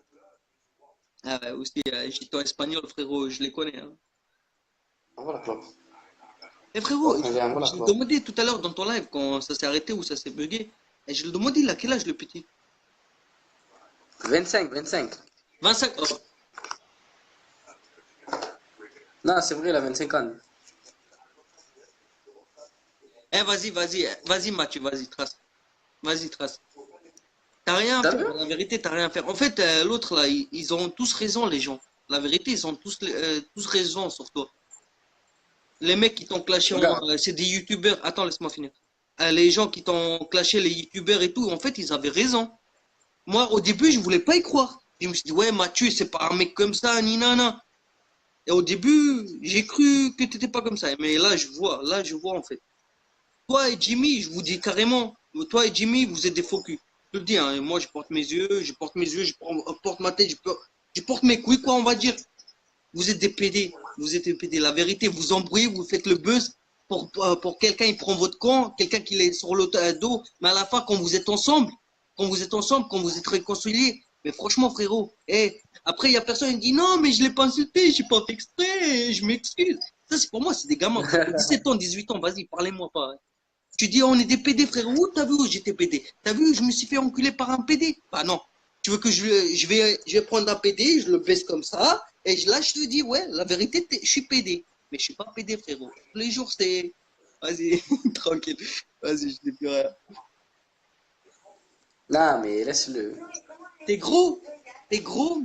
Ah ouais, aussi, gitan espagnol, frérot, je les connais. Hein. Voilà, Claude. Et frérot, Oh, quand j'ai voilà, je le Claude. demandais tout à l'heure dans ton live, quand ça s'est arrêté ou ça s'est bugué, et je le demandais, il a quel âge le petit? 25, 25. 25 ans. Non, c'est vrai, il a 25 ans. Eh, vas-y, Mathieu, vas-y, trace. Vas-y, trace. T'as rien à T'as faire, vu? la vérité, t'as rien à faire. En fait, l'autre là, ils ont tous raison, les gens. La vérité, ils ont tous raison sur toi. Les mecs qui t'ont clashé, Regarde. c'est des youtubeurs. Attends, laisse-moi finir. Les gens qui t'ont clashé, les youtubeurs et tout, en fait, ils avaient raison. Moi, au début, je voulais pas y croire. Je me suis dit, ouais, Mathieu, c'est pas un mec comme ça, ni nana. Et au début, j'ai cru que t'étais pas comme ça. Mais là, je vois en fait. Toi et Jimmy, je vous dis carrément, toi et Jimmy, vous êtes des faux culs. Je te le dis, hein, moi je porte ma tête, je porte mes couilles, quoi, on va dire. Vous êtes des PD, vous êtes des PD. La vérité, vous embrouillez, vous faites le buzz pour quelqu'un, il prend votre camp, quelqu'un qui est sur le dos, mais à la fin, quand vous êtes réconciliés, mais franchement, frérot, après, il y a personne qui dit non, mais je l'ai pas insulté, j'ai pas fait exprès, je m'excuse. Ça, c'est pour moi, c'est des gamins. Vous avez 17 ans, 18 ans, vas-y, parlez-moi pas. Hein. Tu dis, on est des PD, frérot. T'as vu où j'étais PD? T'as vu où je me suis fait enculer par un PD? Bah non. Tu veux que je vais prendre un PD, je le baisse comme ça, et là, je te dis, ouais, la vérité, je suis PD. Mais je suis pas PD, frérot. Tous les jours, c'est. Vas-y, tranquille. Vas-y, je dis plus rien. Non, mais laisse-le. T'es gros,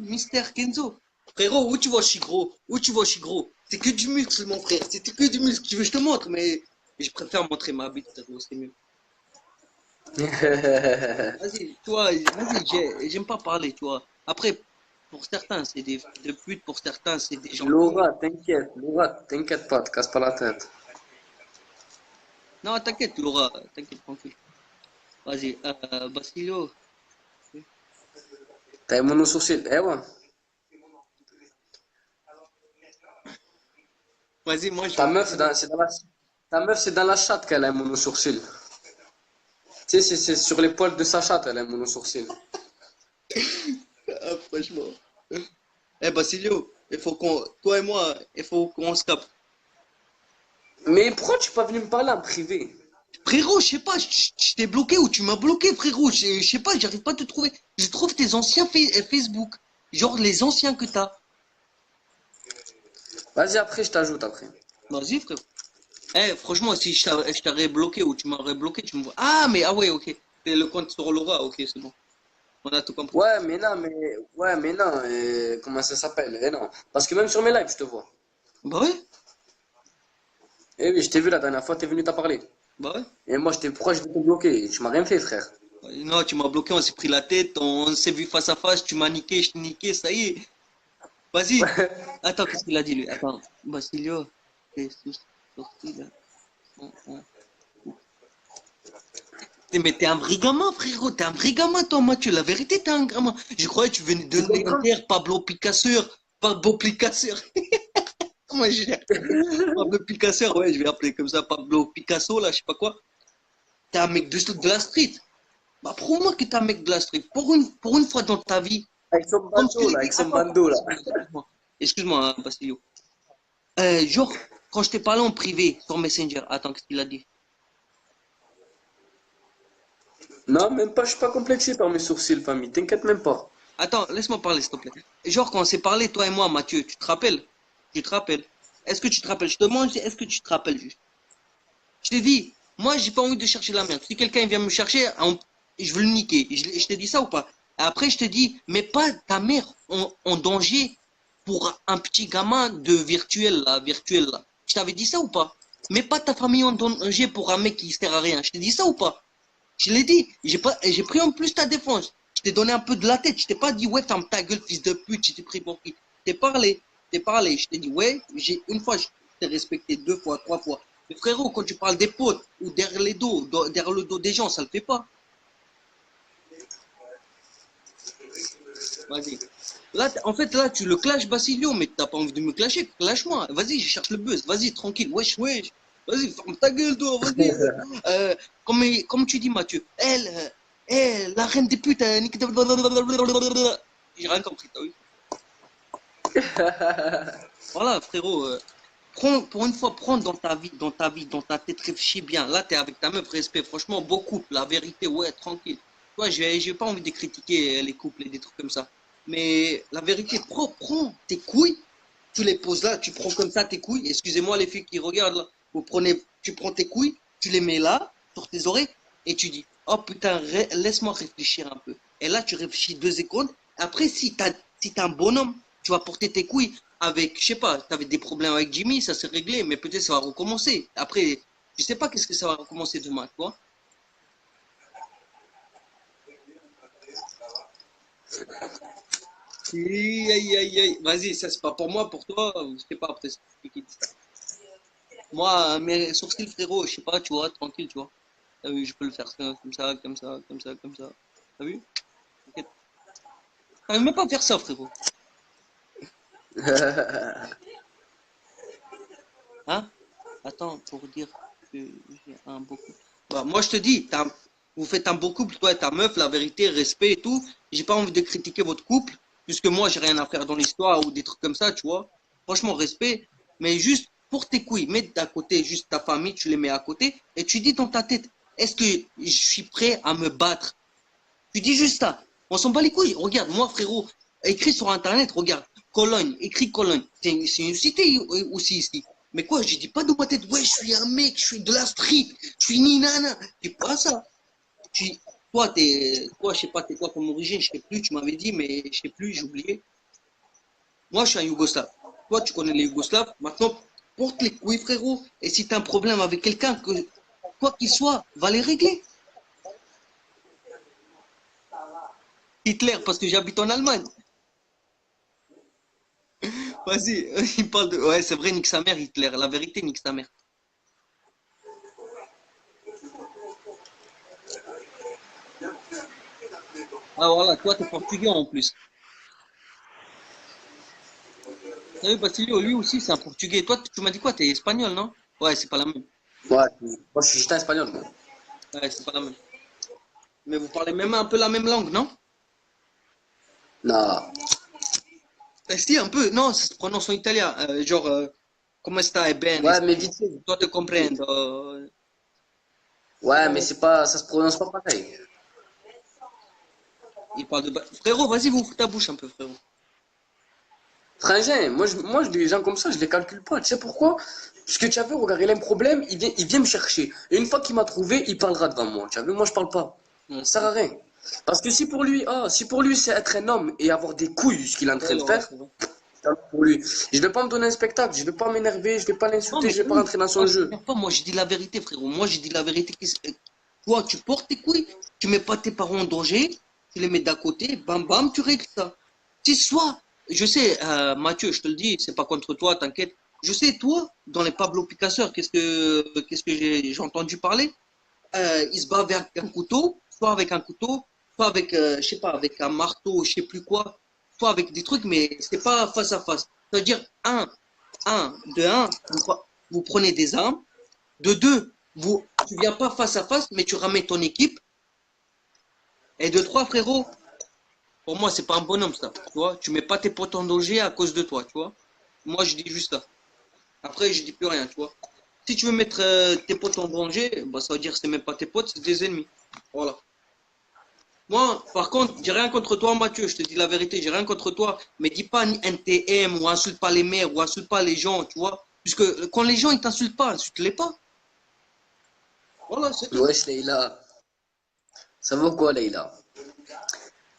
Mister Kenzo. Frérot, où tu vois, je suis gros. Où tu vois, je suis gros. C'est que du muscle, mon frère. C'est que du muscle. Tu veux, je te montre, mais je préfère montrer ma bite, frérot, c'est mieux. Vas-y, toi, vas-y, j'aime pas parler, tu vois. Après, pour certains, c'est des putes, pour certains, c'est des gens cool. Laura, t'inquiète pas, te casse pas la tête. Non, t'inquiète, Laura, t'inquiète, tranquille. Vas-y, Basilio, T'as un mono-sourcil, eh ouais. vas-y, moi, je Ta vais. meuf, ta meuf, c'est dans la chatte qu'elle a un mono-sourcil. Tu sais, c'est sur les poils de sa chatte, elle a un mono-sourcil. Ah, franchement. Basilio, toi et moi, il faut qu'on se capte. Mais pourquoi tu n'es pas venu me parler en privé? Frérot, je sais pas, je t'ai bloqué ou tu m'as bloqué, frérot. Je sais pas, j'arrive pas à te trouver. Je trouve tes anciens Facebook. Genre les anciens que t'as. Vas-y, après, je t'ajoute après. Vas-y, frérot. Eh, franchement, si je t'aurais bloqué ou tu m'aurais bloqué, tu me vois. Ah, mais ah ouais, ok. C'est le compte sur Laura, ok, c'est bon. On a tout compris. Ouais, mais non, comment ça s'appelle? Eh non. Parce que même sur mes lives, je te vois. Bah ouais, Eh oui, je t'ai vu la dernière fois, t'es venu t'en parler. bah ouais. Et moi, pourquoi je t'ai bloqué? Tu m'as rien fait, frère. Non, tu m'as bloqué, on s'est pris la tête, on s'est vu face à face, tu m'as niqué, je t'ai niqué, ça y est. Vas-y. Attends, qu'est-ce qu'il a dit lui? Attends, Basilio, t'es sorti là. On- on- Mais t'es un vrai gamin, frérot, t'es un vrai gamin, toi, Mathieu. La vérité, t'es un gamin. Je croyais que tu venais de Tu comprends? l'éclair, Pablo Picasso. Pablo Picasso. Comment je dis? Pablo Picasso, ouais, je vais appeler comme ça, Pablo Picasso, là, je sais pas quoi. T'es un mec de la street. Bah, prouve-moi que t'es un mec de la street. Pour une fois dans ta vie, Avec son comme je te bando, l'ai là, dit, avec son attends, bando, là. excuse-moi. Excuse-moi, hein, Basilio. Genre, quand je t'ai parlé en privé sur Messenger, attends, qu'est-ce qu'il a dit? Non, même pas, je suis pas complexé par mes sourcils, famille. T'inquiète même pas. Attends, laisse-moi parler, s'il te plaît. Genre, quand on s'est parlé, toi et moi, Mathieu, tu te rappelles? Tu te rappelles? Est-ce que tu te rappelles? Je te demande, est-ce que tu te rappelles juste? Je t'ai dit, moi, j'ai pas envie de chercher la merde. Si quelqu'un vient me chercher, je veux le niquer. Je t'ai dit ça ou pas? Après, je te dis, mets pas ta mère en danger pour un petit gamin de virtuel là. Je t'avais dit ça ou pas? Mets pas ta famille en danger pour un mec qui sert à rien. Je t'ai dit ça ou pas? Je l'ai dit. J'ai pris en plus ta défense. Je t'ai donné un peu de la tête. Je t'ai pas dit, ouais, ferme ta gueule, fils de pute, je t'ai pris pour qui? Je t'ai parlé. Je t'ai dit, ouais, une fois, je t'ai respecté, deux fois, trois fois. Mais frérot, quand tu parles des potes ou derrière le dos des gens, ça le fait pas. Vas-y. Là, en fait, là, tu le clashes, Basilio, mais t'as pas envie de me clasher. Clash-moi. Vas-y, je cherche le buzz. Vas-y, tranquille. Wesh, wesh. Vas-y, ferme ta gueule, toi. Vas-y. Comme tu dis, Mathieu. La reine des putes. J'ai rien compris, t'as vu? Voilà, frérot. Pour une fois, prends dans ta tête, réfléchis bien. Là, t'es avec ta meuf, respect. Franchement, beau couple, la vérité, ouais, tranquille. Toi, j'ai pas envie de critiquer les couples et des trucs comme ça. Mais la vérité, prends tes couilles, tu les poses là, tu prends comme ça tes couilles. Excusez-moi, les filles qui regardent là. Tu prends tes couilles, tu les mets là, sur tes oreilles, et tu dis, oh putain, laisse-moi réfléchir un peu. Et là, tu réfléchis 2 secondes. Après, si t'es un bonhomme, tu vas porter tes couilles avec, je sais pas, tu avais des problèmes avec Jimmy, ça s'est réglé, mais peut-être ça va recommencer. Après, je sais pas qu'est-ce que ça va recommencer demain, tu vois. Aïe, aïe, aïe, aïe. Vas-y, ça c'est pas pour moi, pour toi, je sais pas, peut-être. Moi, mes sourcils, frérot, je sais pas, tu vois, tranquille, tu vois. T'as vu, je peux le faire ça, comme ça, comme ça, comme ça, comme ça. T'as vu? T'inquiète. T'arrives même pas à faire ça, frérot. Hein? Attends, pour dire que j'ai un beau couple. Bah, moi, je te dis, vous faites un beau couple, toi et ta meuf, la vérité, respect et tout. J'ai pas envie de critiquer votre couple, puisque moi, j'ai rien à faire dans l'histoire ou des trucs comme ça, tu vois. Franchement, respect. Mais juste pour tes couilles, mets d'à côté juste ta famille, tu les mets à côté et tu dis dans ta tête, est-ce que je suis prêt à me battre? Tu dis juste ça. On s'en bat les couilles. Regarde, moi, frérot, écrit sur Internet, regarde, Cologne, écrit Cologne. C'est une cité aussi ici. Mais quoi, je dis pas de ma tête, ouais, je suis un mec, je suis de la street, je suis ni nana. Je dis pas ça. Tu, toi, je sais pas, t'es quoi comme origine, je sais plus, tu m'avais dit, mais je sais plus, j'ai oublié. Moi, je suis un Yougoslave. Toi, tu connais les Yougoslaves. Maintenant, porte les couilles, frérot. Et si tu as un problème avec quelqu'un, quoi qu'il soit, va les régler. Hitler, parce que j'habite en Allemagne. Vas-y, il parle de. Ouais, c'est vrai, nique sa mère, Hitler. La vérité, nique sa mère. Ah voilà, toi, t'es portugais en plus. T'as vu, Basilio, lui aussi, c'est un portugais. Toi, tu m'as dit quoi? T'es espagnol, non? Ouais, c'est pas la même. Ouais, moi je suis juste un espagnol, moi. Ouais, c'est pas la même. Mais vous parlez même un peu la même langue, non? Non. Si, un peu. Non, ça se prononce en italien. Genre. Comment stai bene? Ouais, mais vite fait. Toi te comprendo. Ouais, mais c'est pas, ça se prononce pas pareil. Il parle de... Frérot, vas-y, ouvre ta bouche un peu, frérot. Frangin, des gens comme ça, je les calcule pas. Tu sais pourquoi? Parce que tu as vu, regarde, il a un problème, il vient me chercher. Et une fois qu'il m'a trouvé, il parlera devant moi. Tu as vu, moi, je parle pas. Ouais, Ça sert à rien. Parce que si pour lui, c'est être un homme et avoir des couilles, ce qu'il est en train de ouais, faire, c'est vrai. tant pis pour lui. Je vais pas me donner un spectacle, je vais pas m'énerver, je vais pas Non, l'insulter, mais je vais pas oui, rentrer dans moi, son je jeu. t'énerve pas, moi je dis la vérité, frérot. Moi je dis la vérité. Toi, tu portes tes couilles, tu mets pas tes parents en danger, tu les mets d'à côté, bam bam, tu règles ça. C'est soit, je sais, Mathieu, je te le dis, c'est pas contre toi, t'inquiète. Je sais, toi, dans les Pablo Picasso, qu'est-ce que j'ai entendu parler? Il se bat avec un couteau, soit avec un couteau, soit avec, je sais pas, avec un marteau, je sais plus quoi, soit avec des trucs, mais c'est pas face à face. Ça veut dire, de un, vous prenez des armes, de deux, tu viens pas face à face, mais tu ramènes ton équipe, et de trois, frérot, pour moi, c'est pas un bonhomme, ça, tu vois, tu mets pas tes potes en danger à cause de toi, tu vois. Moi, je dis juste ça. Après, je dis plus rien, tu vois. Si tu veux mettre tes potes en danger, bah, ça veut dire que c'est même pas tes potes, c'est des ennemis. Voilà. Moi, par contre, j'ai rien contre toi, Mathieu, je te dis la vérité, j'ai rien contre toi, mais dis pas NTM ou insulte pas les mères ou insulte pas les gens, tu vois. Puisque quand les gens ils t'insultent pas, insulte-les pas. Voilà, c'est tout. Wesh, Leïla. Ça vaut quoi, Leïla?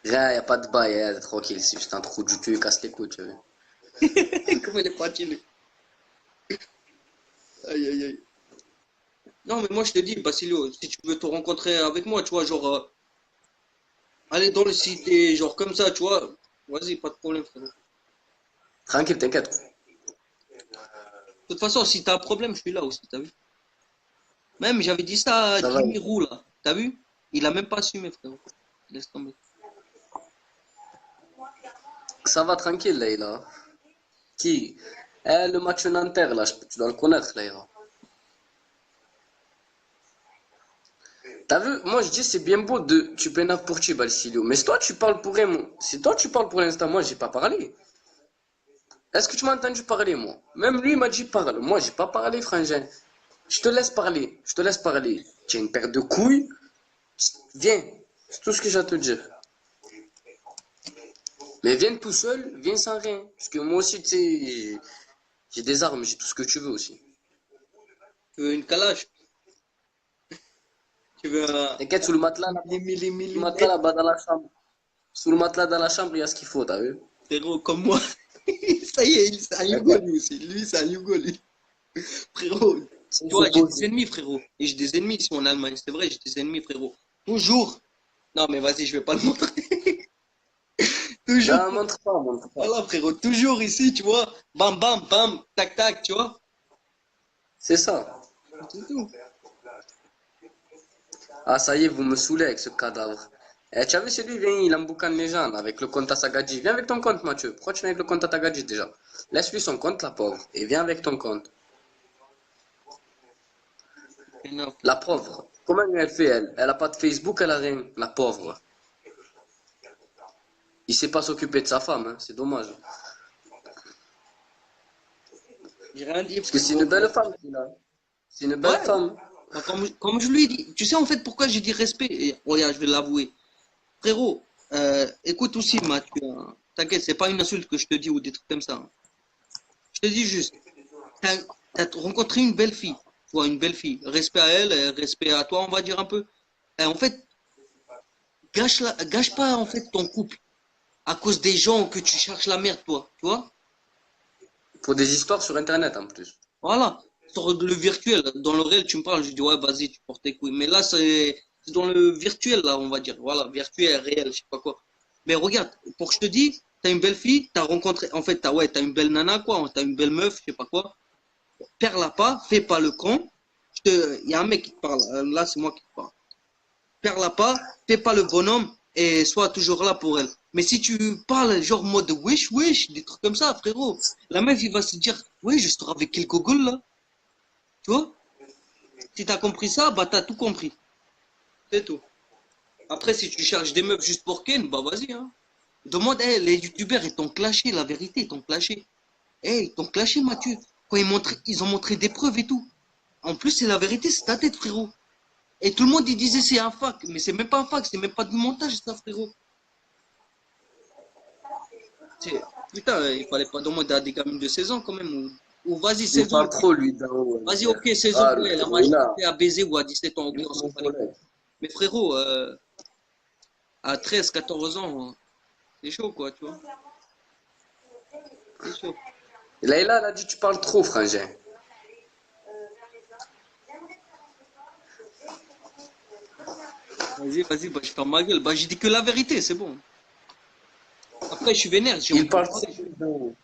Rien, y a pas de bail, hein, tranquille, c'est juste un trou du cul, casse les couilles, tu vois. Comment il est fatigué. Aïe, aïe, aïe. Non, mais moi je te dis, Basilio, si tu veux te rencontrer avec moi, tu vois, genre, aller dans le cité, genre comme ça, tu vois, vas-y, pas de problème, frérot. De Tranquille, t'inquiète. toute façon, si t'as un problème, je suis là aussi, t'as vu? Même, j'avais dit ça à Ça va. Jimmy Roux, là, t'as vu? Il a même pas assumé, frérot. Laisse tomber. Ça va tranquille, Leïla. Qui? Le match Nanterre, là, tu dois le connaître, Leïla. T'as vu, moi je dis c'est bien beau de tu pénaves pour tu, Balsilio. Mais si toi tu parles pour elle, si toi tu parles pour l'instant, moi j'ai pas parlé. Est-ce que tu m'as entendu parler, moi? Même lui il m'a dit parle. Moi j'ai pas parlé, frangin. Je te laisse parler. Je te laisse parler. Tu as une paire de couilles. Viens. C'est tout ce que j'ai à te dire. Mais viens tout seul, viens sans rien. Parce que moi aussi, tu sais, j'ai des armes, j'ai tout ce que tu veux aussi. Tu veux une calage? Tu veux un T'inquiète, sous le matelas, là, sous le matelas millimètre, là-bas dans la chambre. Sous le matelas dans la chambre, il y a ce qu'il faut, t'as vu? frérot, comme moi. Ça y est, c'est un Hugo T'inquiète. lui aussi. Lui, c'est un Hugo lui. Frérot, C'est tu vois, j'ai des supposé. ennemis, frérot. Et j'ai des ennemis ici en Allemagne. C'est vrai, j'ai des ennemis, frérot. Toujours. Non, mais vas-y, je vais pas le montrer. Toujours. Non, montre pas, montre pas. Voilà, frérot. Toujours ici, tu vois. Bam, bam, bam. Tac, tac, tu vois. C'est ça. C'est tout. Ah, ça y est, vous me saoulez avec ce cadavre. Eh, tu as vu, c'est lui, viens, il emboucane les gens avec le compte à Sagadji. Viens avec ton compte, Mathieu. Pourquoi tu viens avec le compte à Sagadji déjà? Laisse-lui son compte, la pauvre, et viens avec ton compte. Énorme. La pauvre. Comment elle fait, elle? Elle a pas de Facebook, elle a rien. La pauvre. Il sait pas s'occuper de sa femme, hein. C'est dommage. J'ai rien dit, Parce que c'est une frérot. belle femme, qu'il a. C'est une belle Ouais. femme. Bah, comme je lui ai dit. Tu sais, en fait, pourquoi j'ai dit respect? Et, regarde, je vais l'avouer. Frérot, écoute aussi, Mathieu. Hein. T'inquiète, c'est pas une insulte que je te dis ou des trucs comme ça. Hein. Je te dis juste, t'as, t'as rencontré une belle fille. Tu vois, une belle fille. Respect à elle, respect à toi, on va dire un peu. Et en fait, gâche pas en fait ton couple à cause des gens que tu cherches la merde, toi. Tu vois? Pour des histoires sur Internet, en plus. Voilà. Sur le virtuel. Dans le réel, tu me parles, je dis, ouais, vas-y, tu portes tes couilles. Mais là, c'est dans le virtuel, là, on va dire. Voilà, virtuel, réel, je sais pas quoi. Mais regarde, pour que je te dis, t'as une belle fille, t'as rencontré, en fait, t'as une belle nana, quoi, t'as une belle meuf, je sais pas quoi. Perds-la pas, fais pas le con. Il y a un mec qui te parle, là, c'est moi qui te parle. Perds-la pas, fais pas le bonhomme et sois toujours là pour elle. Mais si tu parles genre mode wish, wish, des trucs comme ça, frérot, la meuf, il va se dire, oui, je serai avec quel gogol, là. Tu vois? Si t'as compris ça, bah t'as tout compris. C'est tout. Après, si tu cherches des meufs juste pour Ken, bah vas-y, hein. Demande, les youtubeurs, ils t'ont clashé, la vérité, ils t'ont clashé. Ils t'ont clashé, Mathieu. quand ils ont montré des preuves et tout. En plus, c'est la vérité, c'est ta tête, frérot. Et tout le monde, il disait c'est un fac. Mais c'est même pas un fac, c'est même pas du montage, ça, frérot. Putain, il fallait pas demander à des gamines de 16 ans quand même. Ou vas-y, Il 16 ans. parle trop, lui, d'en-haut. Vas-y, ok, 16 ans, Ah, le ouais, la frérot, il est là. majorité à baiser ou à 17 ans, ok, Lui, on c'est s'en mon bat les couilles. collègue. Mais frérot, à 13, 14 ans, c'est chaud, quoi, tu vois. C'est chaud. Layla, elle a dit tu parles trop, frangin. Vas-y, bah, je ferme ma gueule. Bah, j'ai dit que la vérité, c'est bon. Après, je suis vénère, j'ai envie Il de parle parler. trop, d'en-haut.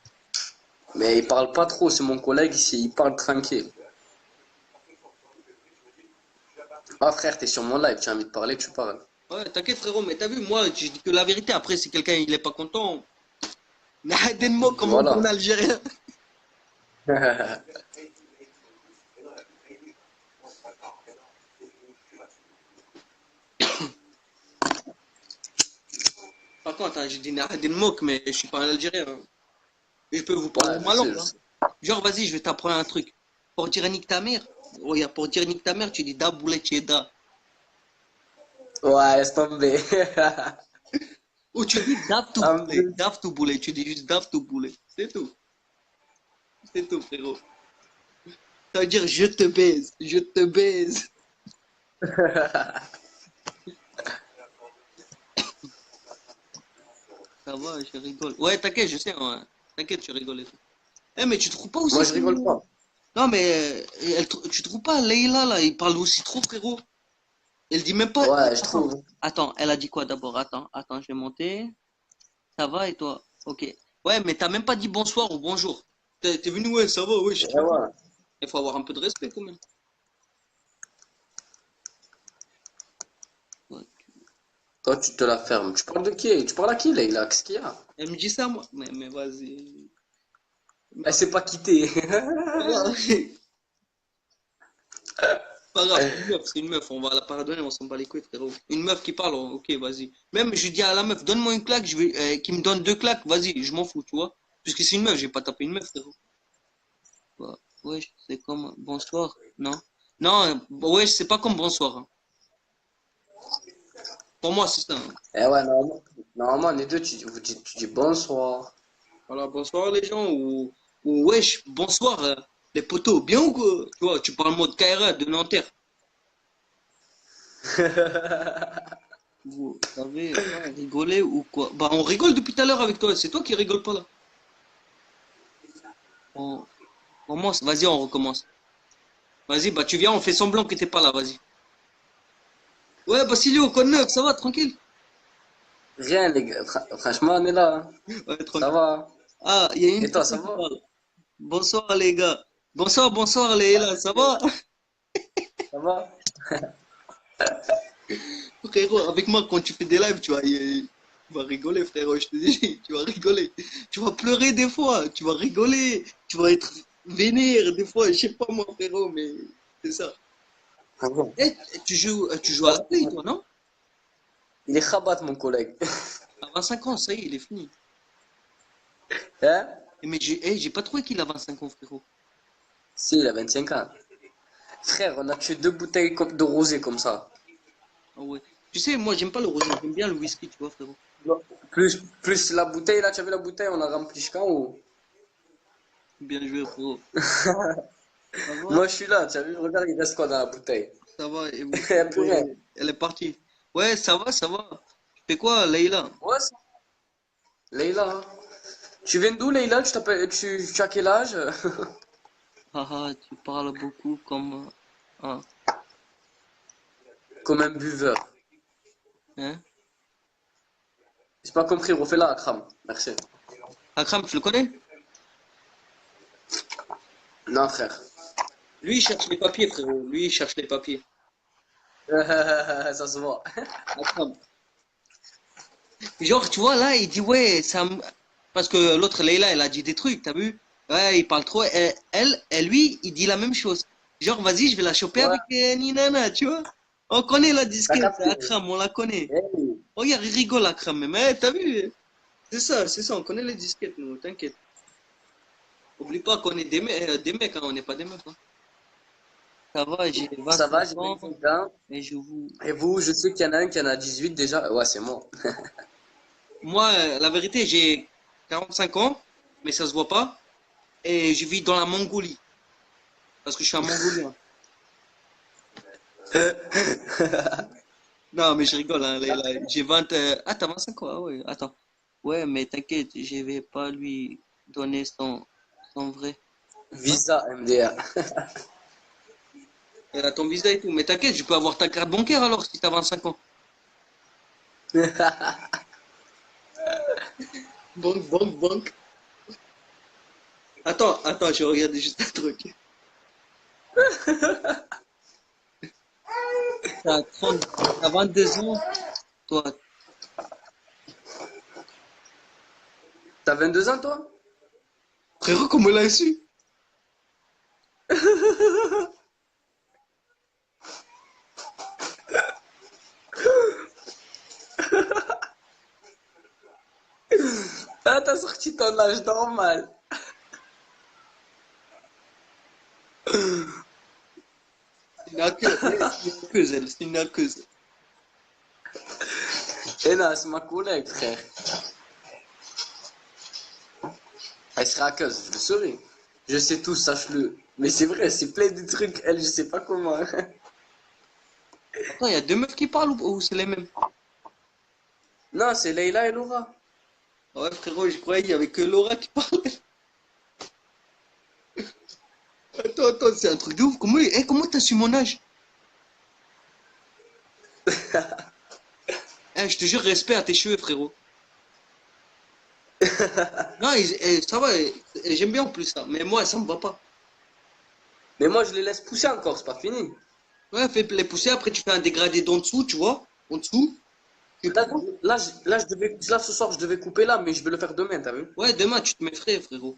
Mais il parle pas trop, c'est mon collègue ici, il parle tranquille. Ah frère, t'es sur mon live, tu as envie de parler, tu parles. Ouais, t'inquiète, frérot, mais t'as vu, moi, je dis que la vérité. Après, si quelqu'un, il est pas content, donne-moi comme on dit en Voilà. algérien. Par contre, hein, je dis donne-moi, mais je suis pas un algérien. Hein. Et je peux vous parler Ouais, je ma sais, langue. je Hein. sais. Genre, vas-y, je vais t'apprendre un truc. Pour dire nique ta mère, regarde, pour dire nique ta mère, tu dis da boulet da. Ouais, laisse tomber. Ou tu dis En plus. daf tout boulet, tu dis juste daf tout boulet. C'est tout, frérot. Ça veut dire je te baise. Ça va, je rigole. Ouais, t'inquiète, je sais, hein. T'inquiète, je rigole et tout. Eh, mais tu trouves pas Moi, aussi je que... rigole pas. Non, mais tu trouves pas Leïla, là, il parle aussi trop, frérot. Elle dit même pas... Ouais, je Attends, trouve. attends, elle a dit quoi d'abord? Attends, je vais monter. Ça va et toi? Ok. Ouais, mais t'as même pas dit bonsoir ou bonjour. T'es venu, ouais, ça va, ouais, je suis Ouais, tranquille. ouais. Il faut avoir un peu de respect quand même. Ouais. Toi, tu te la fermes. Tu parles de qui? Tu parles à qui, Layla? Qu'est-ce qu'il y a? Elle me dit ça, moi. Mais vas-y. Elle s'est pas quittée. Voilà. Pas grave, c'est une meuf, on va la pardonner, on s'en bat les couilles, frérot. Une meuf qui parle, ok, vas-y. Même, je dis à la meuf, donne-moi une claque, qui me donne 2 claques, vas-y, je m'en fous, tu vois. Puisque c'est une meuf, j'ai pas tapé une meuf, frérot. Ouais, ouais, c'est comme bonsoir, non? Non, ouais, c'est pas comme bonsoir. Hein. Pour moi, c'est ça. Hein. Eh ouais, normalement, les deux, tu dis bonsoir. Voilà, bonsoir les gens, ou wesh, bonsoir, les potos, bien ou quoi? Tu vois, tu parles mode KRA de Nanterre. Vous savez, rigoler ou quoi? Bah, on rigole depuis tout à l'heure avec toi, c'est toi qui rigole pas là. On commence, vas-y, on recommence. Vas-y, bah tu viens, on fait semblant que t'es pas là, vas-y. Ouais, Basilio, code 9, ça va, tranquille? Rien, les gars. Franchement, on est là. Hein. Ouais, Ça tranquille. va. Ah, il y a une Et toi, ça personne qui va? parle. Bonsoir les gars. Bonsoir les là, ça va? Ça va? Frérot, avec moi, quand tu fais des lives, tu vas rigoler, frérot, je te dis, tu vas rigoler. Tu vas pleurer des fois, tu vas rigoler, tu vas être vénère des fois, je sais pas moi, frérot, mais c'est ça. Ah bon. Eh, tu joues à la play, toi, non? Il est khabat, mon collègue. À 25 ans, ça y est, il est fini. Hein? Mais j'ai pas trouvé qu'il a 25 ans, frérot. Si, il a 25 ans. Frère, on a tué 2 bouteilles de rosé comme ça. Ah ouais. Tu sais, moi, j'aime pas le rosé, j'aime bien le whisky, tu vois, frérot. Plus la bouteille, là, tu as vu la bouteille, on a rempli jusqu'en haut. Bien joué, frérot. Ça va? Moi, je suis là, tu as vu, regarde, il reste quoi dans la bouteille? Ça va, et vous? Il n'y a plus rien. Elle est partie. Ouais, ça va. Tu fais quoi, Leïla? Ouais, ça. Leïla, hein. Tu viens d'où, Leïla? Tu as quel âge? Haha, tu parles beaucoup comme... Ah, Comme un buveur. hein? J'ai pas compris, refais-la, Akram. Merci. Akram, tu le connais? Non, frère. Lui, il cherche les papiers, frérot. Lui, il cherche les papiers. Ça se voit. Akram. Genre, tu vois, là, il dit, ouais, parce que l'autre, Leïla, elle a dit des trucs, t'as vu? Ouais, il parle trop. Lui, il dit la même chose. Genre, vas-y, je vais la choper Ouais, avec Ninana, tu vois? On connaît la t'as disquette, capté. Akram, on la connaît. Hey. Regarde, il rigole, Akram, même. Eh, t'as vu? C'est ça, on connaît les disquettes, nous, t'inquiète. Oublie pas qu'on est des mecs, hein, on n'est pas des meufs. Hein. Ça va, j'ai Ça va, 25 j'ai ans 25 ans. et je vous. Et vous, je sais qu'il y en a un qui en a 18 déjà. Ouais, c'est moi. Moi, la vérité, j'ai 45 ans, mais ça se voit pas. Et je vis dans la Mongolie. Parce que je suis un Mongolien. Non, mais je rigole, hein, j'ai 20. Ah, t'as 25 ans, ah ouais, attends. Ouais, mais t'inquiète, je vais pas lui donner son vrai. Visa MDR. Elle a ton visa et tout. Mais t'inquiète, je peux avoir ta carte bancaire alors si t'as 25 ans. Banque, banque, banque. Attends, je regarde juste un truc. T'as 22 ans, toi. T'as 22 ans, toi? Frérot, comment l'a su? Ah, t'as sorti ton âge normal. C'est une hackeuse, elle, c'est une hackeuse. Eh non, c'est ma collègue, frère. Elle sera hackeuse, je le saurais. Je sais tout, sache-le. Mais c'est vrai, c'est plein de trucs, elle, je sais pas comment. Attends, il y a deux meufs qui parlent ou c'est les mêmes? Non, c'est Leïla et Laura. Ouais, frérot, je croyais qu'il y avait que Laura qui parlait. Attends, c'est un truc de ouf. Comment t'as su mon âge? Je te jure, respect à tes cheveux, frérot. Non, ça va, j'aime bien en plus ça. Mais moi, ça me va pas. Mais moi, je les laisse pousser encore, c'est pas fini. Ouais, fais les pousser, après tu fais un dégradé d'en dessous, tu vois? En dessous. Tu Là, coupes. là, ce soir, je devais couper là, mais je vais le faire demain, t'as vu? Ouais, demain, tu te mets frais, frérot.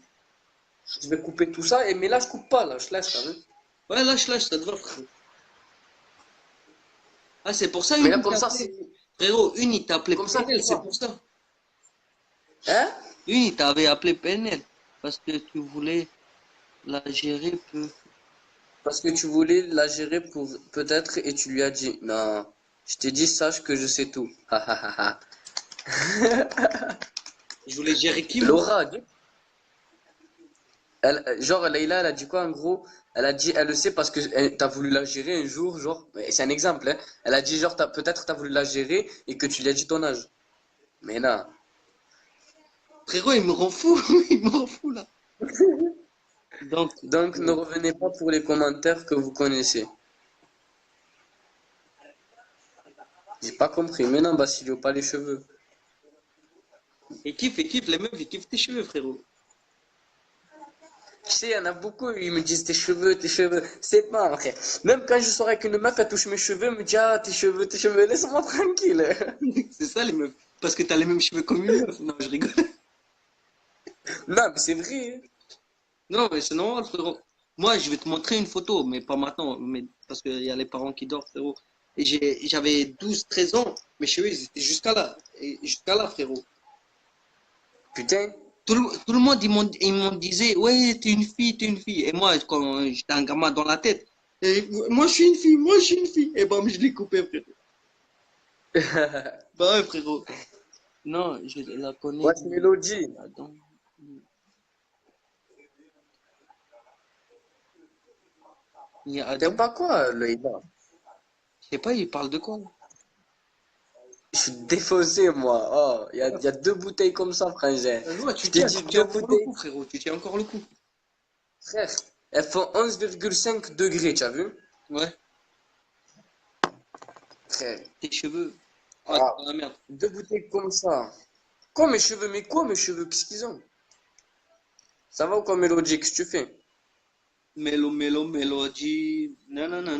Je vais couper tout ça, mais là, je coupe pas, là, je laisse, t'as vu? Ouais, lâche, ça te va, frérot. Ah, c'est pour ça, Mais une, là, il comme t'a ça, appelé. c'est. Frérot, une, il t'a appelé Comme ça, PNL, tu c'est vois. pour ça. Hein? Une, il t'avait appelé PNL. Parce que tu voulais la gérer peu. Parce que tu voulais la gérer pour peut-être et tu lui as dit non. Je t'ai dit sache que je sais tout. Ha ha ha ha. Je voulais gérer qui, moi? Laura, genre Leïla, elle a dit quoi en gros? Elle a dit elle le sait parce que t'as voulu la gérer un jour, genre. C'est un exemple, hein. Elle a dit genre peut-être t'as voulu la gérer et que tu lui as dit ton âge. Mais non. Frérot, il me rend fou. Il me rend fou, là. Donc, Donc ne revenez pas pour les commentaires que vous connaissez. J'ai pas compris. Mais non, Basilio, pas les cheveux. il kiffe, les meufs, ils kiffent tes cheveux, frérot. Tu sais, il y en a beaucoup, ils me disent tes cheveux, tes cheveux. C'est pas, frère. Même quand je sors avec une meuf, elle touche mes cheveux, elle me dit ah, tes cheveux, laisse-moi tranquille. C'est ça, les meufs. Parce que t'as les mêmes cheveux comme une meuf. Non, je rigole. Non, mais c'est vrai. Non, mais c'est normal, frérot. Moi, je vais te montrer une photo, mais pas maintenant, mais parce qu'il y a les parents qui dorment, frérot. Et j'avais 12, 13 ans, mes cheveux, ils étaient jusqu'à là. Et jusqu'à là, frérot. Putain. Tout le monde, ils m'ont disait, ouais, t'es une fille, t'es une fille. Et moi, quand j'étais un gamin dans la tête, moi, je suis une fille, moi, je suis une fille. Et bam, je l'ai coupé, frérot. Bah ouais, frérot. Non, je la connais. Wesh Mélodie. Attends. Il y a T'aimes Adam. pas quoi, le Ida? Je sais pas, il parle de quoi, là? Je suis défaussé, moi. Oh, y a deux bouteilles comme ça, frangin. Ouais, Je tu t'ai tiens, dit tu tiens deux encore le bouteilles. coup, frérot. Tu tiens encore le coup. Frère, elles font 11,5 degrés, tu as vu? Ouais, Frère. tes cheveux. Ah, Ah, c'est de la merde. deux bouteilles comme ça. Quoi mes cheveux? Mais quoi mes cheveux? Qu'est-ce qu'ils ont? Ça va ou quoi, Mélodie? Qu'est-ce que tu fais? Mélodie. Nanana.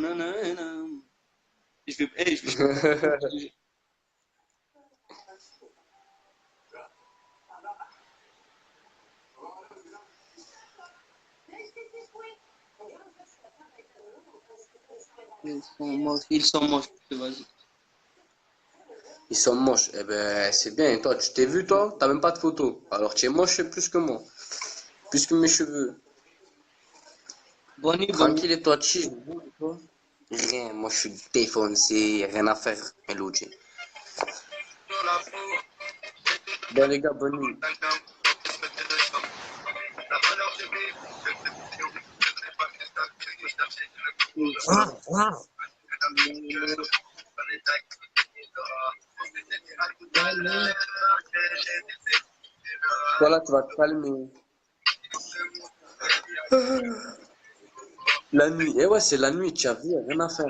Ils sont moches. Vas-y. Ils sont moches. Eh ben, c'est bien. Et toi, tu t'es vu, toi? T'as même pas de photo. Alors, tu es moche plus que moi. Plus que mes cheveux. Bonnie, Bonnie. Tranquille et toi, chill. Rien, moi je suis défoncé, rien à faire, Elodie. Bon les gars, bonne nuit. Voilà, tu vas te calmer. La nuit, eh ouais, c'est la nuit, tu as vu, rien à faire.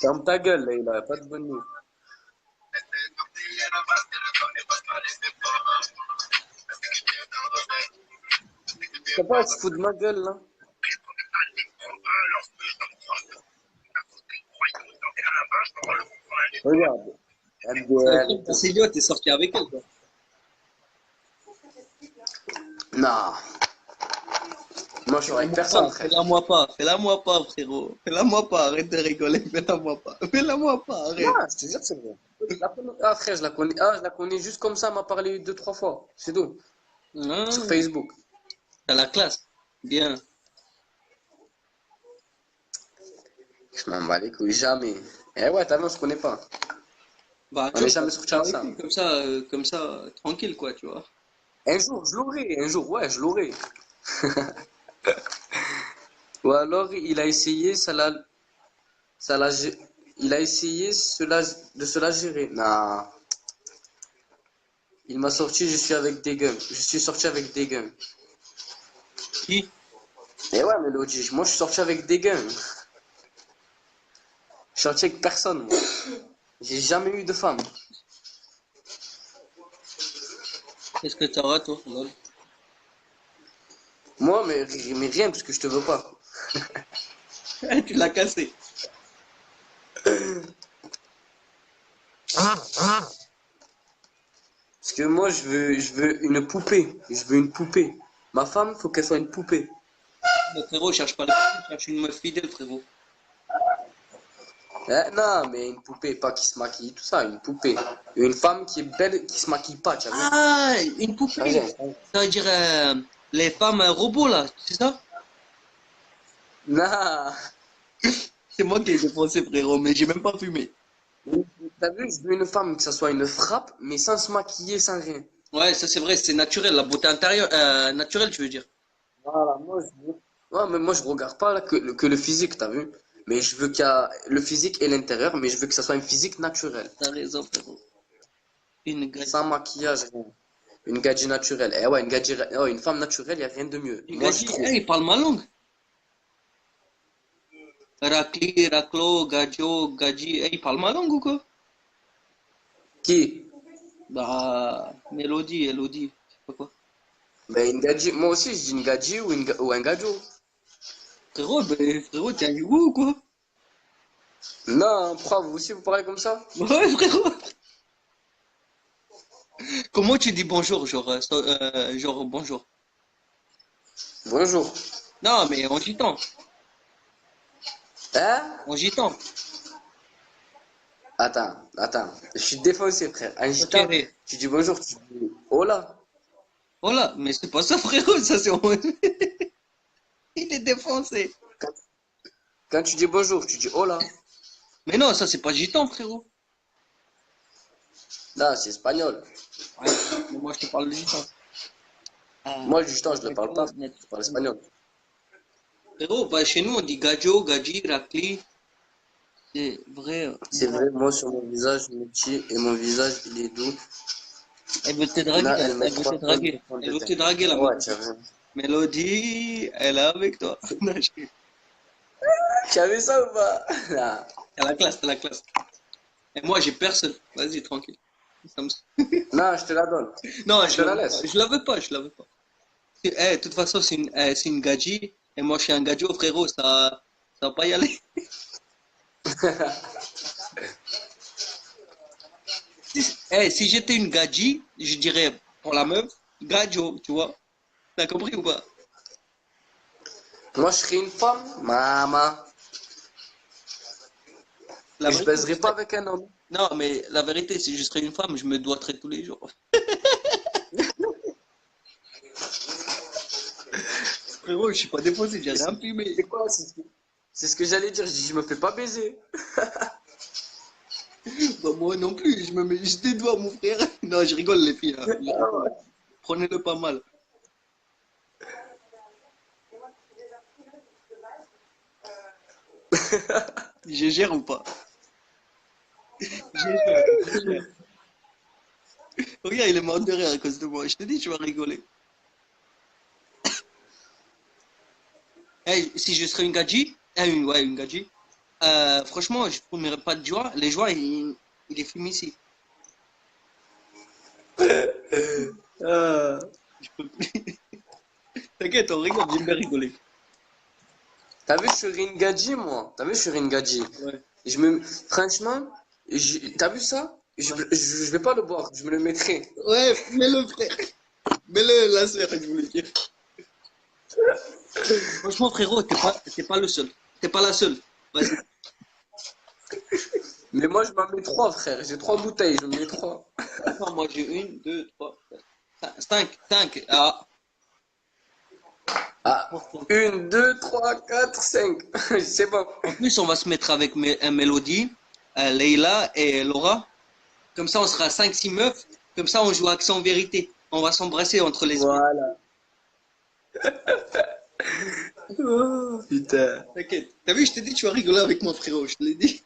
Ferme ta gueule, là, il a pas de bonne nuit. T'as pas à se foutre de ma gueule, là? Regarde. MDL. C'est idiot, t'es sorti avec elle, quoi. Non. Moi, je suis avec personne, frère. Fais-la-moi pas, frérot. Fais-la-moi pas, arrête de rigoler, fais-la-moi pas. Fais-la-moi pas, arrête. Non, je te jure, c'est vrai. Ah, frère, je la connais. Ah, je la connais juste comme ça, elle m'a parlé 2-3 fois. C'est tout. Sur Facebook. T'as la classe. Bien. Je m'en bats les couilles, jamais. Eh ouais, t'as vu, on se connaît pas. Bah, On n'est jamais sortis ensemble. Comme ça, tranquille, quoi, tu vois. Un jour, je l'aurai. Un jour, ouais, je l'aurai. Ou alors, il a essayé, il a essayé de se la gérer. Non. Il m'a sorti, je suis avec des gars. Je suis sorti avec des gars. Qui? Eh ouais, Mélodie, moi, je suis sorti avec des gars. Je suis sorti avec personne, moi. J'ai jamais eu de femme. Qu'est-ce que t'auras, toi, lol? Moi, mais rien, parce que je te veux pas. Tu l'as cassé. Parce que moi, je veux une poupée. Je veux une poupée. Ma femme, faut qu'elle soit une poupée. Mais frérot, cherche pas la fille, cherche une meuf fidèle, frérot. Non, mais une poupée, pas qui se maquille, tout ça, une poupée. Une femme qui est belle, qui se maquille pas, tu as vu? Ah, une poupée. Ça veut dire les femmes robots, là, c'est ça? Non. C'est moi qui ai défoncé, frérot, mais j'ai même pas fumé. T'as vu, je veux une femme que ça soit une frappe, mais sans se maquiller, sans rien. Ouais, ça c'est vrai, c'est naturel, la beauté intérieure, naturelle, tu veux dire. Voilà, moi je veux. Ouais, mais moi je regarde pas là, que le physique, t'as vu? Mais je veux qu'il y a le physique et l'intérieur, mais je veux que ça soit une physique naturelle. T'as raison, frérot. Une gadji. Sans maquillage, rien. Une gadji naturelle. Eh ouais, une femme naturelle, il n'y a rien de mieux. Une Moi je gadji, trouve. il parle ma langue. Rakli, Raklo, Gadjo, Gadji, il parle ma langue ou quoi? Qui? Bah, Mélodie, Elodie, je sais pas quoi. Ben une gadji. Moi aussi je dis une gadji ou un gadjo. Frérot, t'es un hugo ou quoi? Non, pourquoi vous aussi vous parlez comme ça? Ouais, frérot. Comment tu dis bonjour, genre bonjour? Bonjour. Non, mais en gitan, Hein? en gitan. Attends. Je suis défoncé, frère. Un Ok, gitan, tu dis bonjour, tu dis hola. voilà, mais c'est pas ça, frérot, ça c'est... Il est défoncé. Quand tu dis bonjour, tu dis hola. Mais non, ça c'est pas gitan, frérot. Non, c'est espagnol. Ouais, mais moi je te parle de gitan. Moi, le gitan, je ne le parle pas. Je parle espagnol. Frérot, bah, chez nous on dit Gadjo, Gadji, Rakli. C'est vrai. C'est vrai, moi, sur mon visage, métier et mon visage, il est doux. Elle veut te draguer, Là, elle met veut te trois draguer. pommes de Elle veut terre. te draguer la Ouais, meuf. tu as vu. Mélodie, elle est avec toi. Non, Tu as vu ça ou pas? Ah. t'as la classe, t'as la classe. Et moi j'ai personne. Vas-y, tranquille. Ça me- Non, je te la donne. Non, Je te la laisse. je la veux pas, je la veux pas. De toute façon, c'est une gadji. Et moi je suis un gadjo, frérot, ça va pas y aller. Si j'étais une gadji, je dirais pour la meuf, gadjo, tu vois. T'as compris ou pas? Moi, je serais une femme. Maman. La Je vérité, baiserai pas avec un homme. non, mais la vérité, si je serais une femme, je me doiterais tous les jours. Frérot, je suis pas déposé, j'ai rien filmé. C'est quoi? C'est ce que j'allais dire. Je dis, je me fais pas baiser. Bah, moi non plus, je me mets juste des doigts, mon frère. Non, je rigole, les filles. Hein. Je rigole. Prenez-le pas mal. Je gère ou pas? Je gère, je gère. Regarde, il est mort de rire à cause de moi. Je te dis, tu vas rigoler. Hey, si je serais une gadji, une gadji, franchement, je ne fumerais pas de joie. Les joies, il les fume ici. Ah. Je peux plus. T'inquiète, on rigole, j'aime bien rigoler. T'as vu, je suis Ringadji, moi. T'as vu, je suis Ringadji. Ouais. Franchement, t'as vu ça? Je vais pas le boire, je me le mettrai. Ouais, mets-le, frère. Mets-le, la sœur, je voulais dire. Franchement, frérot, t'es pas le seul. T'es pas la seule. Vas-y. Mais moi, je m'en mets 3, frère. J'ai 3 bouteilles, je me mets 3. Attends, moi j'ai 1, 2, 3, 4, 5. Ah. Ah, 1, 2, 3, 4, 5. C'est bon. En plus, on va se mettre avec Mélodie, Leïla et Laura. Comme ça, on sera 5-6 meufs. Comme ça, on joue accent vérité. On va s'embrasser entre les yeux. Voilà. Oh, putain. T'inquiète. T'as vu, je t'ai dit, tu vas rigoler avec moi, frérot. Je te l'ai dit.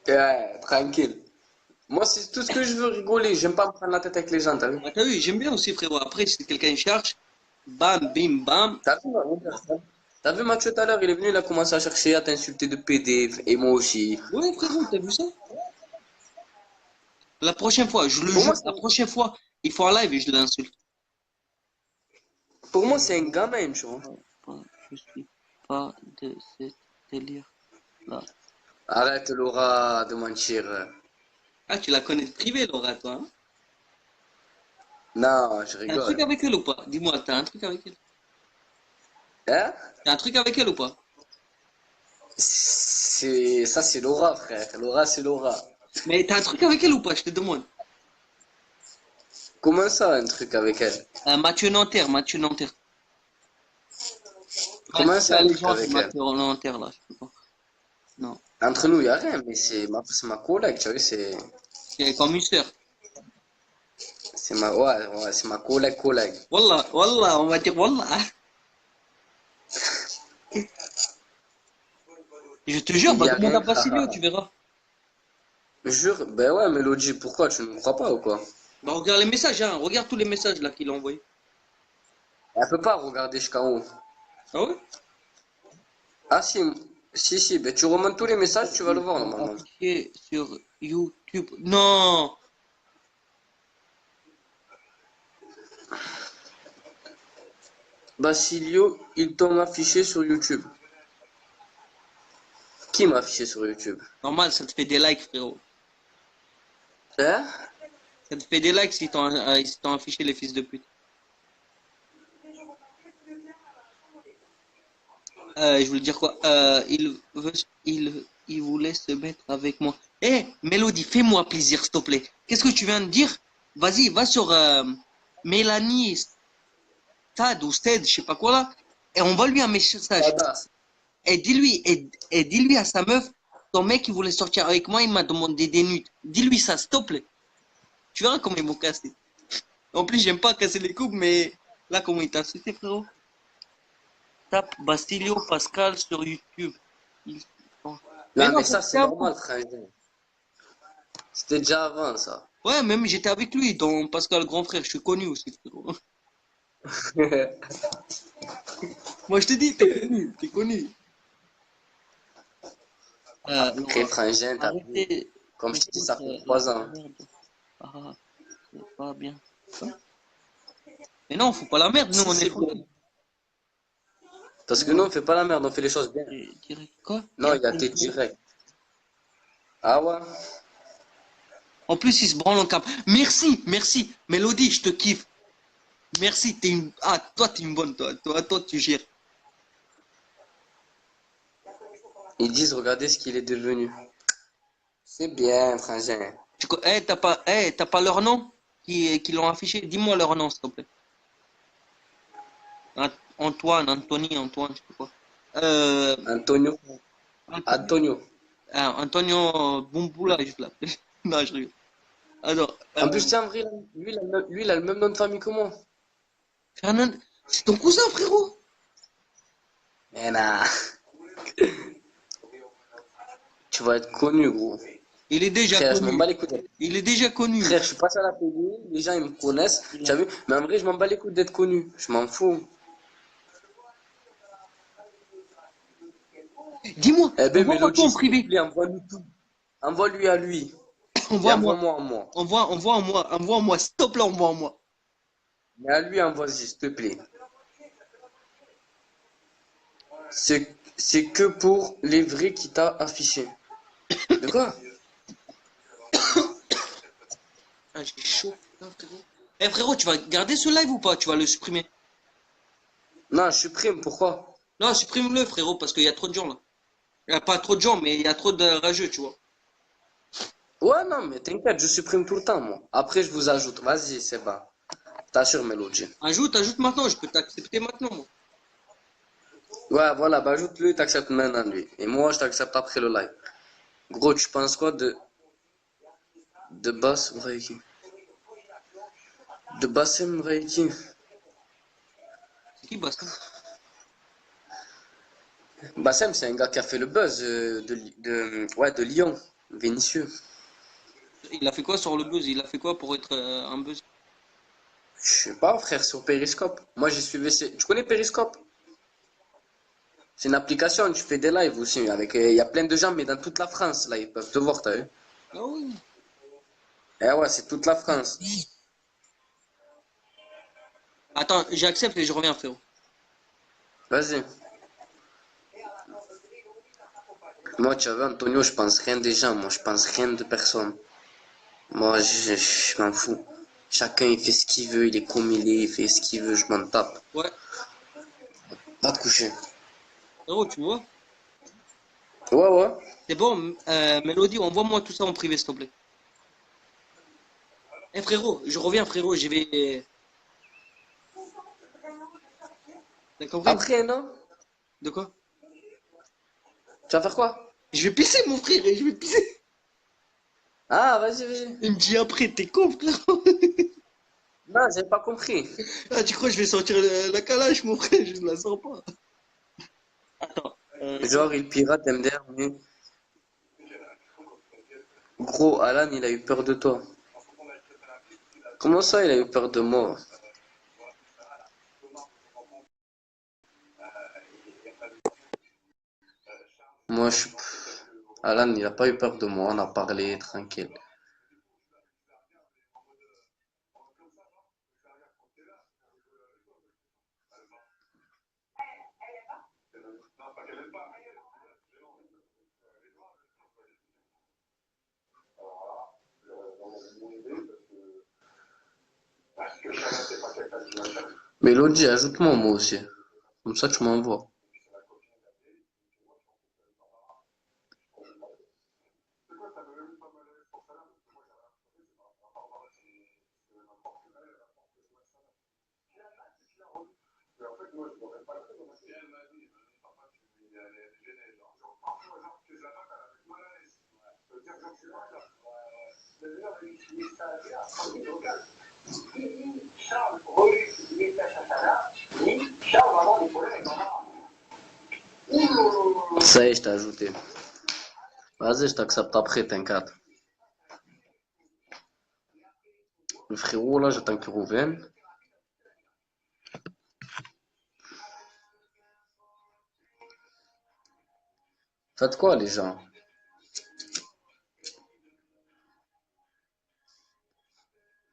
Ouais, tranquille. Moi, c'est tout ce que je veux rigoler. J'aime pas me prendre la tête avec les gens, t'as vu? Ah, t'as vu, j'aime bien aussi, frérot. Après, si quelqu'un cherche, bam, bim, bam. T'as vu Mathieu tout à l'heure, il est venu, il a commencé à chercher à t'insulter de PD, et moi aussi. Ouais, frérot, t'as vu ça? La prochaine fois, je le Pour jure, moi, la prochaine fois, il faut un live et je l'insulte. pour moi, c'est un gamin, tu vois. Je suis pas de ce délire-là. Arrête, Laura, de mentir. Ah, tu la connais de privé, Laura, toi, hein? Non, je T'as un truc rigole. avec elle ou pas? Dis-moi, t'as un truc avec elle? Hein? T'as un truc avec elle ou pas? Ça, c'est Laura, frère. Laura, c'est Laura. Mais t'as un truc avec elle ou pas? Je te demande. Comment ça, un truc avec elle? Mathieu Nanterre, Mathieu Nanterre. Comment Ouais, ça, la un truc légende de avec elle? Mathieu Nanterre, là, je sais pas. Non, Entre nous, il n'y a rien, mais c'est ma collègue, tu vois, c'est comme une sœur. ouais, c'est ma collègue. Wallah, wallah, on va dire wallah. Je te jure, Il bah y a demande à rien. Basilio, tu verras. Jure, ben ouais, Mélodie, pourquoi tu ne me crois pas ou quoi? Bah regarde les messages, hein. Regarde tous les messages là qu'il a envoyés. Elle peut pas regarder jusqu'en haut. Ah ouais? Ah si, ben tu remontes tous les messages, tu vas le voir normalement. Affiché sur YouTube. Non! Basilio, ils t'ont affiché sur YouTube. Qui m'a affiché sur YouTube? Normal, ça te fait des likes, frérot. Hein? Ça te fait des likes si t'ont affiché les fils de pute. Je voulais dire quoi? Il voulait se mettre avec moi. Eh, Mélodie, fais-moi plaisir, s'il te plaît. Qu'est-ce que tu viens de dire? Vas-y, va sur Mélanie Stade ou Stade, je sais pas quoi là, et on va lui un message. Tadas. Et dis-lui à sa meuf, ton mec il voulait sortir avec moi, il m'a demandé des nudes. Dis-lui ça, s'il te plaît. Tu verras comment ils m'ont cassé. En plus, j'aime pas casser les coupes, mais là, comment il t'a insulté, frérot? Tape Bastilio Pascal sur YouTube. Mais Non, non, mais ça, c'est c'était avant. normal, frère. C'était déjà avant, ça. Ouais, même j'étais avec lui dans Pascal Grand Frère, je suis connu aussi, frérot. Moi, je te dis, t'es connu, t'es connu. Après, frangin, t'as vu. Arrêtez. Comme je t'ai dit, ça fait 3 ans. Merde. Ah, c'est pas bien. Hein? Mais non, faut pas la merde, nous on est tranquille. Parce que nous, on fait pas la merde, on fait les choses bien. Direct quoi? Non, il y a tes directs. Ah ouais? En plus, il se branle en cap. Merci, merci. Mélodie, je te kiffe. Merci, t'es une. Ah, toi, t'es une bonne, toi, tu gères. Ils disent, regardez ce qu'il est devenu. C'est bien, frangin. T'as pas leur nom qui l'ont affiché? Dis-moi leur nom, s'il te plaît. Antoine, Anthony, Antoine, je sais pas quoi. Antonio. Antonio, Antonio. Antonio Bumboula, je l'appelle. Non, je rigole. Alors, En plus, tiens, vrai, lui, il a le même nom de famille que moi. Fernand, c'est ton cousin, frérot? Mais nah, tu vas être connu, gros. Il est déjà Frère, je m'en bats connu. les couilles. Il est déjà connu. Frère, je suis passé à la télé, les gens, ils me connaissent, tu as vu? Mais en vrai, je m'en bats les couilles d'être connu. Je m'en fous. Dis-moi, Eh ben, envoie-moi tout Mélodie, en s'il te privé. plaît, envoie-lui tout. Envoie-lui à lui. Et Envoie-moi. envoie-moi à moi. Envoie-moi, s'il te plaît, envoie-moi. Mais à lui, envoie-y, s'il te plaît. C'est que pour les vrais qui t'a affiché. De quoi? Ah, j'ai chaud, putain, frérot. Eh, frérot, tu vas garder ce live ou pas? Tu vas le supprimer? Non, je supprime, pourquoi? Non, supprime-le, frérot, parce qu'il y a trop de gens là. Il n'y a pas trop de gens, mais il y a trop de rageux, tu vois. Ouais, non, mais t'inquiète, je supprime tout le temps, moi. Après, je vous ajoute. Vas-y, c'est bon. T'assures, Mélodie. Ajoute maintenant, je peux t'accepter maintenant, moi. Ouais, voilà, bah ajoute-le, t'acceptes maintenant, lui. Et moi, je t'accepte après le live. Gros, tu penses quoi de Bass Mraiki? De Bassem Mraiki? C'est qui, Bastien? Bassem, c'est un gars qui a fait le buzz ouais, de Lyon. Vénitieux. Il a fait quoi sur le buzz? Il a fait quoi pour être un buzz? Je sais pas, frère, sur Periscope. Moi, j'ai suivi. Tu connais Periscope? C'est une application, tu fais des lives aussi. Il y a plein de gens, mais dans toute la France, là, ils peuvent te voir, t'as vu? Ah oui. Eh ouais, c'est toute la France. Attends, j'accepte et je reviens, frérot. Vas-y. Moi, tu vois, Antonio, je pense rien des gens. Moi, je pense rien de personne. Moi, je m'en fous. Chacun, il fait ce qu'il veut, il est comme il fait ce qu'il veut, je m'en tape. Ouais, Va te coucher. frérot, tu vois? Ouais, ouais. C'est bon, Mélodie, envoie-moi tout ça en privé, s'il te plaît. Eh, frérot, je reviens, frérot, j'y vais. T'as compris? Après, non? De quoi? Tu vas faire quoi? Je vais pisser, mon frère, je vais pisser. Ah, vas-y, vas-y. Il me dit après, t'es con, frérot. Non, j'ai pas compris. Ah, tu crois que je vais sortir la calage, mon frère? Je ne la sors pas. Attends. Genre, il pirate MDR, mais... Gros, Alan, il a eu peur de toi. Comment ça, il a eu peur de moi? Moi, je suis... Alan, il a pas eu peur de moi, on a parlé, tranquille. Mélodie, ajoute-moi moi aussi. Comme ça, tu m'envoies. Ça y est, je t'ai ajouté. Vas-y, je t'accepte après, t'inquiète. Le frérot, là, j'attends qu'il revienne. Faites quoi, les gens?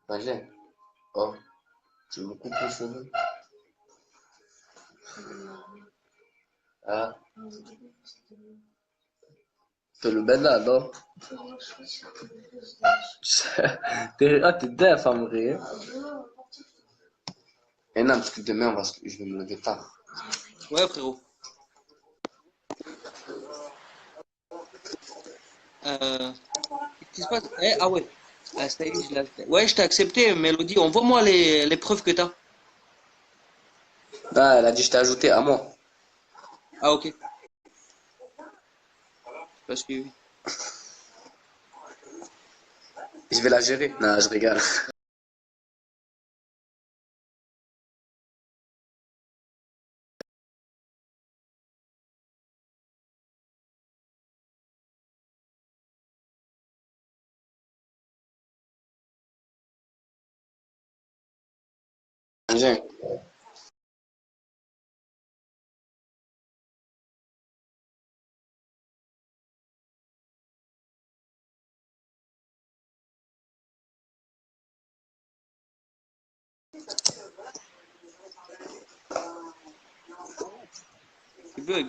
Vas-y. Oh, tu me coupes les cheveux. Ah, fais le bel là, non? T'es def, en vrai. Et non, parce que demain, je vais me lever tard. Ouais, frérot. Qu'est-ce qui se passe? Ah ouais. Ah, ça y est, ouais, je t'ai accepté, Mélodie. Envoie-moi les preuves que t'as. Ah, elle a dit je t'ai ajouté à moi. Ah, ok. Parce que oui. Je vais la gérer. Non, je rigole. Viens. Il bug.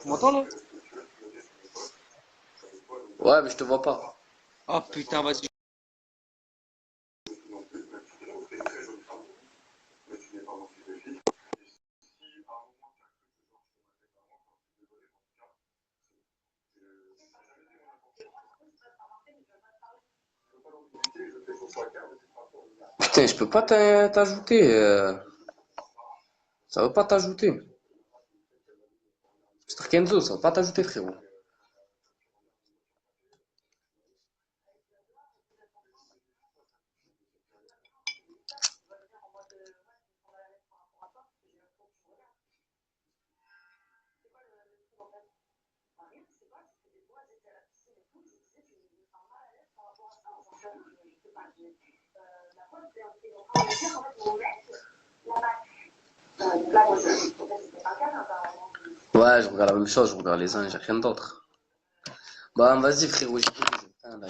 Tu m'entends là? Ouais, mais je te vois pas. Oh putain, vas-y. Putain, je peux pas t'ajouter. Ça veut pas t'ajouter. Mr. Kenzo, ça va pas t'ajouter, frérot. Ouais, je regarde la même chose, je regarde les uns, j'ai rien d'autre. Bah, vas-y, frérot, j'ai putain, là,